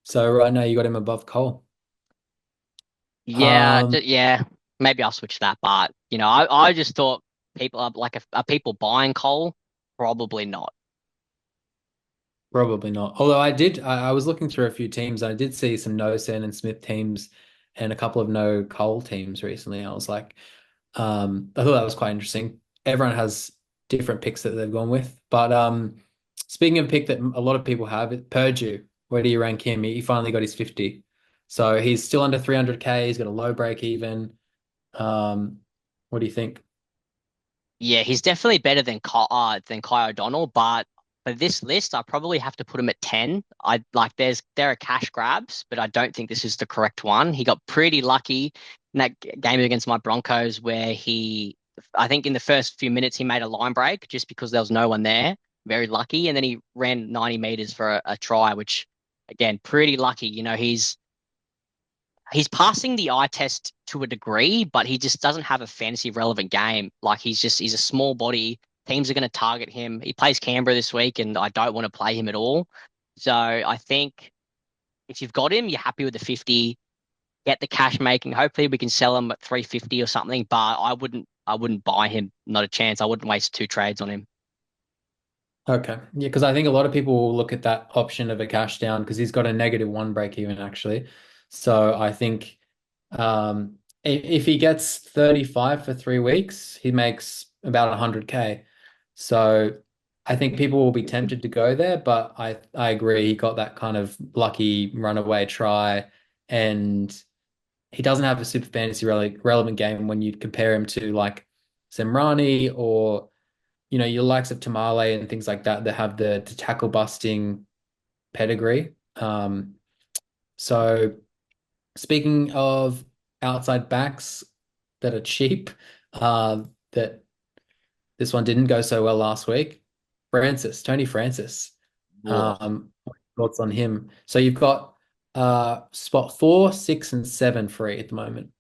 So right now you got him above Cole. Yeah, Um, yeah. Maybe I'll switch that, but I just thought people are people buying Cole? Probably not. Probably not. Although I was looking through a few teams. I did see some no San and Smith teams and a couple of no Cole teams recently. I was like, I thought that was quite interesting. Everyone has different picks that they've gone with. But speaking of a pick that a lot of people have, Purdue, where do you rank him? He finally got his 50. So he's still under 300K. He's got a low break even. Um, what do you think? Yeah, he's definitely better than Kai O'Donnell, but for this list, I probably have to put him at 10. I like there are cash grabs, but I don't think this is the correct one. He got pretty lucky in that game against my Broncos where I think in the first few minutes he made a line break just because there was no one there. Very lucky, and then he ran 90 meters for a try, which again, pretty lucky. He's passing the eye test to a degree, but he just doesn't have a fantasy relevant game. Like he's a small body. Teams are going to target him. He plays Canberra this week, and I don't want to play him at all. So I think if you've got him, you're happy with the 50. Get the cash making. Hopefully we can sell him at 350 or something. But I wouldn't buy him. Not a chance. I wouldn't waste two trades on him. Okay. Yeah, because I think a lot of people will look at that option of a cash down because he's got a negative one break even actually. So I think if he gets 35 for 3 weeks, he makes about 100K. So I think people will be tempted to go there, but I agree he got that kind of lucky runaway try, and he doesn't have a super fantasy relevant game when you compare him to like Semrani or your likes of Tamale and things like that that have the tackle busting pedigree. So speaking of outside backs that are cheap, that this one didn't go so well last week. Tony Francis. Whoa. Thoughts on him? So you've got spot 4, 6, and 7 free at the moment.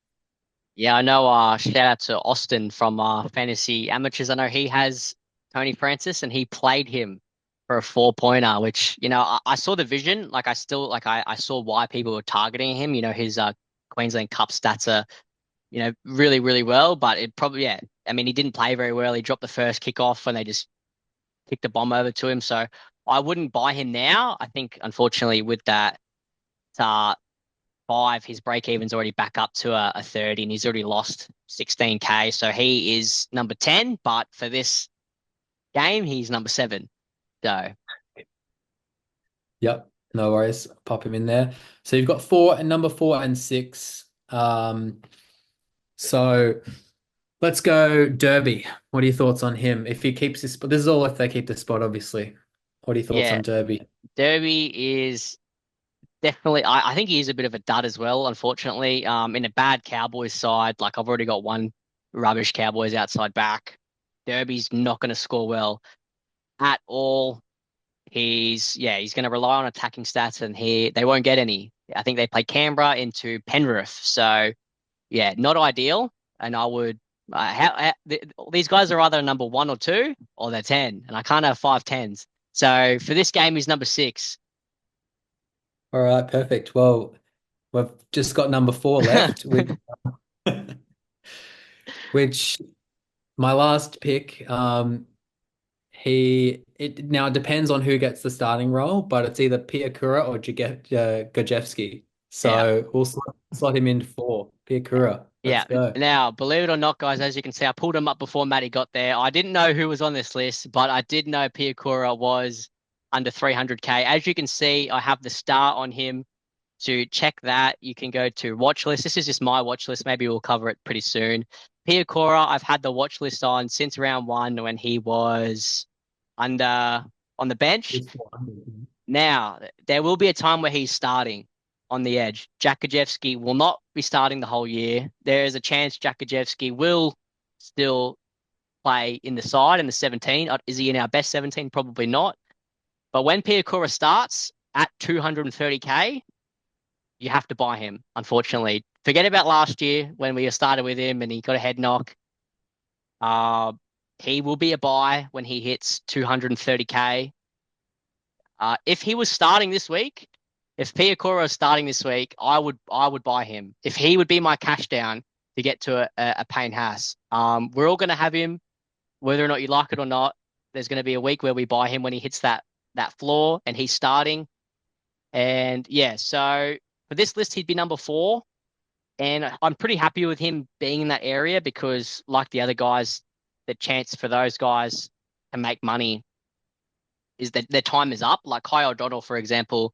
Yeah, I know. Shout out to Austin from Fantasy Amateurs. I know he has Tony Francis, and he played him for a 4 pointer. Which I saw the vision. Like I still like I saw why people were targeting him. His Queensland Cup stats are really really well, but it probably yeah. I mean, he didn't play very well. He dropped the first kickoff, and they just kicked the bomb over to him. So I wouldn't buy him now. I think unfortunately with that. Uh, Five, his break even's already back up to a 30 and he's already lost 16K. So he is number 10, but for this game, he's number seven. So Yep, no worries. Pop him in there. So you've got four and number 4 and 6. So let's go Derby. What are your thoughts on him? If he keeps his spot, this is all if they keep the spot, obviously. What are your thoughts yeah, on Derby? Derby is definitely, I think he is a bit of a dud as well, unfortunately. In a bad Cowboys side, like I've already got one rubbish Cowboys outside back. Derby's not going to score well at all. He's going to rely on attacking stats, and they won't get any. I think they play Canberra into Penrith, so yeah, not ideal. And I would these guys are either number one or two, or they're 10, and I can't have five tens. So for this game, he's number six. All right, perfect. Well, we've just got number 4 left, which my last pick. It now depends on who gets the starting role, but it's either Piakura or Gajewski. Yeah, So we'll slot him in 4. Piakura. yeah. Let's go. Now, believe it or not, guys, as you can see, I pulled him up before Matty got there. I didn't know who was on this list, but I did know Piakura was under 300K. As you can see, I have the star on him. to check that, you can go to watch list. This is just my watch list. Maybe we'll cover it pretty soon. Pia Cora, I've had the watch list on since round one when he was under on the bench. He's 400. Now, there will be a time where he's starting on the edge. Jakajewski will not be starting the whole year. There is a chance Jakajewski will still play in the side in the 17. Is he in our best 17? Probably not. But when Piakura starts at 230K, you have to buy him, unfortunately. Forget about last year when we started with him and he got a head knock. Uh, he will be a buy when he hits 230K. If he was starting this week, if Piakura is starting this week, I would buy him. If he would be my cash down to get to a Payne Haas. We're all going to have him, whether or not you like it or not. There's going to be a week where we buy him when he hits that floor and he's starting. And yeah, so for this list, he'd be number 4. And I'm pretty happy with him being in that area because, like the other guys, the chance for those guys to make money is that their time is up. Like Kai O'Donnell, for example,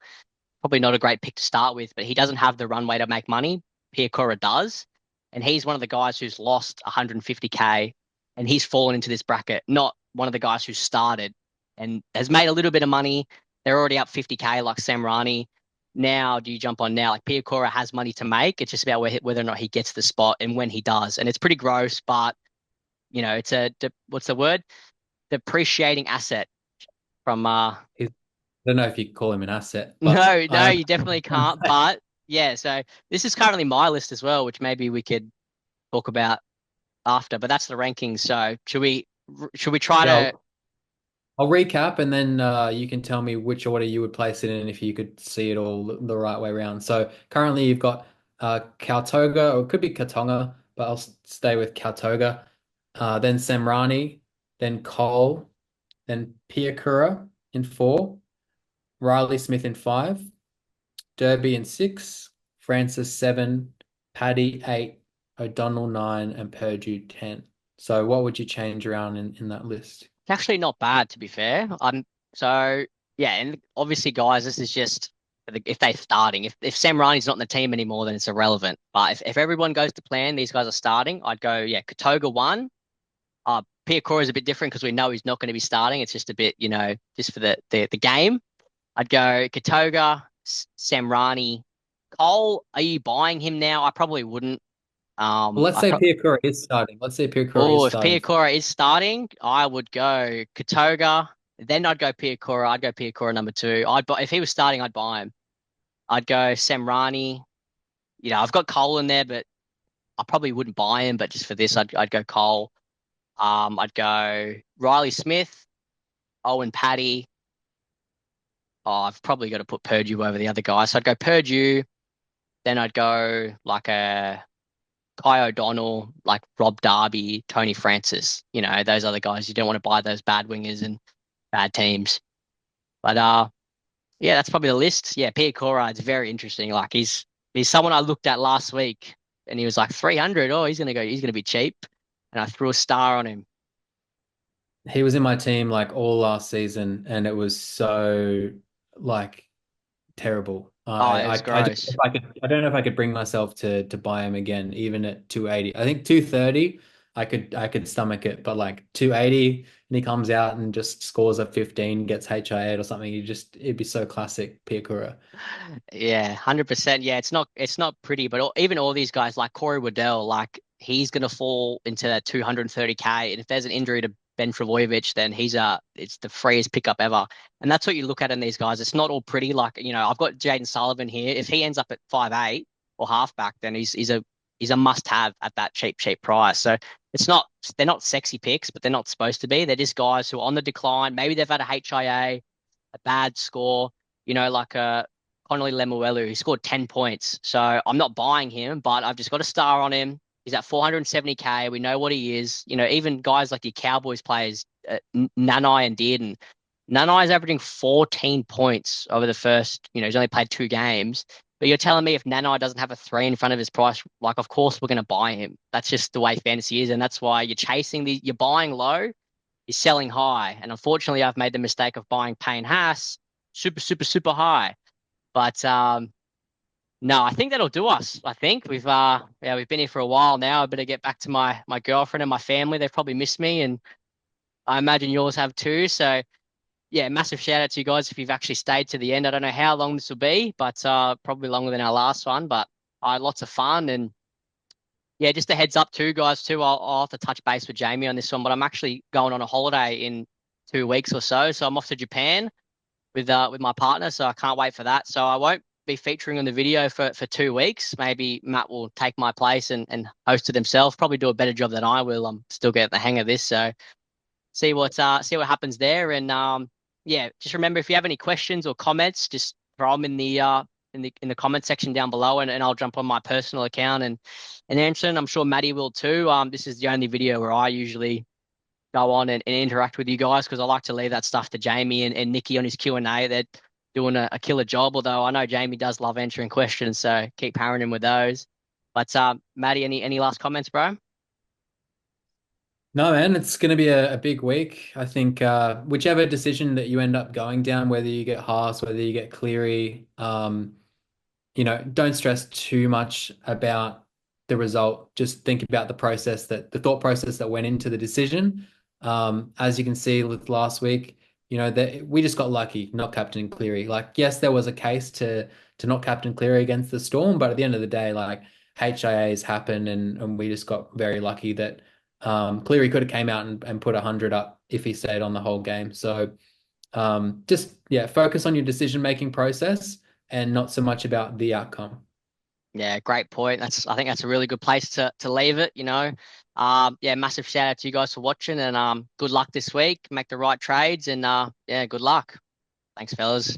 probably not a great pick to start with, but he doesn't have the runway to make money. Piakura does. And he's one of the guys who's lost 150K and he's fallen into this bracket, not one of the guys who started and has made a little bit of money. They're already up 50K like Sam Rani. Now, do you jump on now? Like Piakura has money to make. It's just about whether or not he gets the spot and when he does. And it's pretty gross, but it's what's the word? Depreciating asset from I don't know if you call him an asset, but no, no, I you definitely can't. But yeah, so this is currently my list as well, which maybe we could talk about after. But that's the rankings. So should we try yeah, to? I'll recap and then you can tell me which order you would place it in if you could see it all the right way around. So currently you've got Kautoga, or it could be Katonga, but I'll stay with Kautoga. Then Semrani, then Cole, then Piakura in 4, Riley Smith in 5, Derby in 6, Francis 7, Paddy 8, O'Donnell 9, and Purdue 10. So what would you change around in that list? It's actually not bad, to be fair. So yeah, and obviously, guys, this is just if they're starting. If Sam Rani's not in the team anymore, then it's irrelevant. But if everyone goes to plan, these guys are starting. I'd go yeah, Katoga 1. Piakura is a bit different because we know he's not going to be starting. It's just a bit, just for the game. I'd go Katoga, Samrani, Cole. Are you buying him now? I probably wouldn't. Well, let's I say pro Piakura is starting. Let's say Piakura Oh, is if starting. Piakura is starting, I would go Katoga. Then I'd go Piakura. I'd go Piakura number 2. I'd buy if he was starting. I'd buy him. I'd go Samrani. I've got Cole in there, but I probably wouldn't buy him. But just for this, I'd go Cole. I'd go Riley Smith, Owen Paddy. Oh, I've probably got to put Purdue over the other guy. So I'd go Purdue. Then I'd go like a Kai O'Donnell, like Rob Darby, Tony Francis, those other guys. You don't want to buy those bad wingers and bad teams. But yeah, that's probably the list. Yeah, Pia Cora, it's very interesting. Like he's someone I looked at last week and he was like 300. Oh, he's gonna be cheap. And I threw a star on him. He was in my team like all last season, and it was so like terrible. Oh, it was gross. I don't know if I could bring myself to buy him again, even at 280. I think 230, I could stomach it, but like 280, and he comes out and just scores a 15, gets HI8 or something. It'd be so classic Piakura. Yeah, 100%. Yeah, it's not pretty, but even all these guys like Corey Waddell, like he's gonna fall into that 230K, and if there's an injury to Ben Travojevic, then it's the freest pickup ever, and that's what you look at in these guys. It's not all pretty. Like I've got Jaden Sullivan here. If he ends up at 5'8" or halfback, then he's a must-have at that cheap price. So it's not they're not sexy picks, but they're not supposed to be. They're just guys who are on the decline. Maybe they've had a HIA, a bad score. Like a Connolly Lemuelu, he scored 10 points. So I'm not buying him, but I've just got a star on him. He's at 470K. We know what he is. Even guys like your Cowboys players, Nanai and Dearden. Nanai's averaging 14 points over the first, he's only played 2 games. But you're telling me if Nanai doesn't have a 3 in front of his price, like, of course we're going to buy him. That's just the way fantasy is. And that's why you're buying low, you're selling high. And unfortunately, I've made the mistake of buying Payne Haas super, super, super high. But No, I think that'll do us. I think we've been here for a while now. I better get back to my girlfriend and my family. They've probably missed me, and I imagine yours have too. So yeah, massive shout out to you guys if you've actually stayed to the end. I don't know how long this will be, but probably longer than our last one. But I had lots of fun, and yeah, just a heads up too, guys. Too, I'll have to touch base with Jamie on this one. But I'm actually going on a holiday in 2 weeks or so. So I'm off to Japan with my partner. So I can't wait for that. So I won't be featuring on the video for 2 weeks. Maybe Matt will take my place and host it himself. Probably do a better job than I will. I'm still getting the hang of this. So see what happens there. And yeah, just remember if you have any questions or comments, just throw them in the comment section down below, and I'll jump on my personal account and answer. And I'm sure Maddie will too. This is the only video where I usually go on and interact with you guys because I like to leave that stuff to Jamie and Nikki on his Q&A. They're doing a killer job, although I know Jamie does love answering questions, so keep powering him with those. But Maddie, any last comments, bro? No, man, it's going to be a big week. I think whichever decision that you end up going down, whether you get Haas, whether you get Cleary, don't stress too much about the result. Just think about the thought process that went into the decision. As you can see with last week, that we just got lucky not captaining Cleary. Like, yes, there was a case to not captain Cleary against the Storm, but at the end of the day, like HIAs happen, and we just got very lucky that Cleary could have came out and put 100 up if he stayed on the whole game. So just yeah, focus on your decision making process and not so much about the outcome. Yeah, great point. I think that's a really good place to leave it, you know. Yeah, massive shout out to you guys for watching and good luck this week. Make the right trades and yeah, good luck. Thanks, fellas.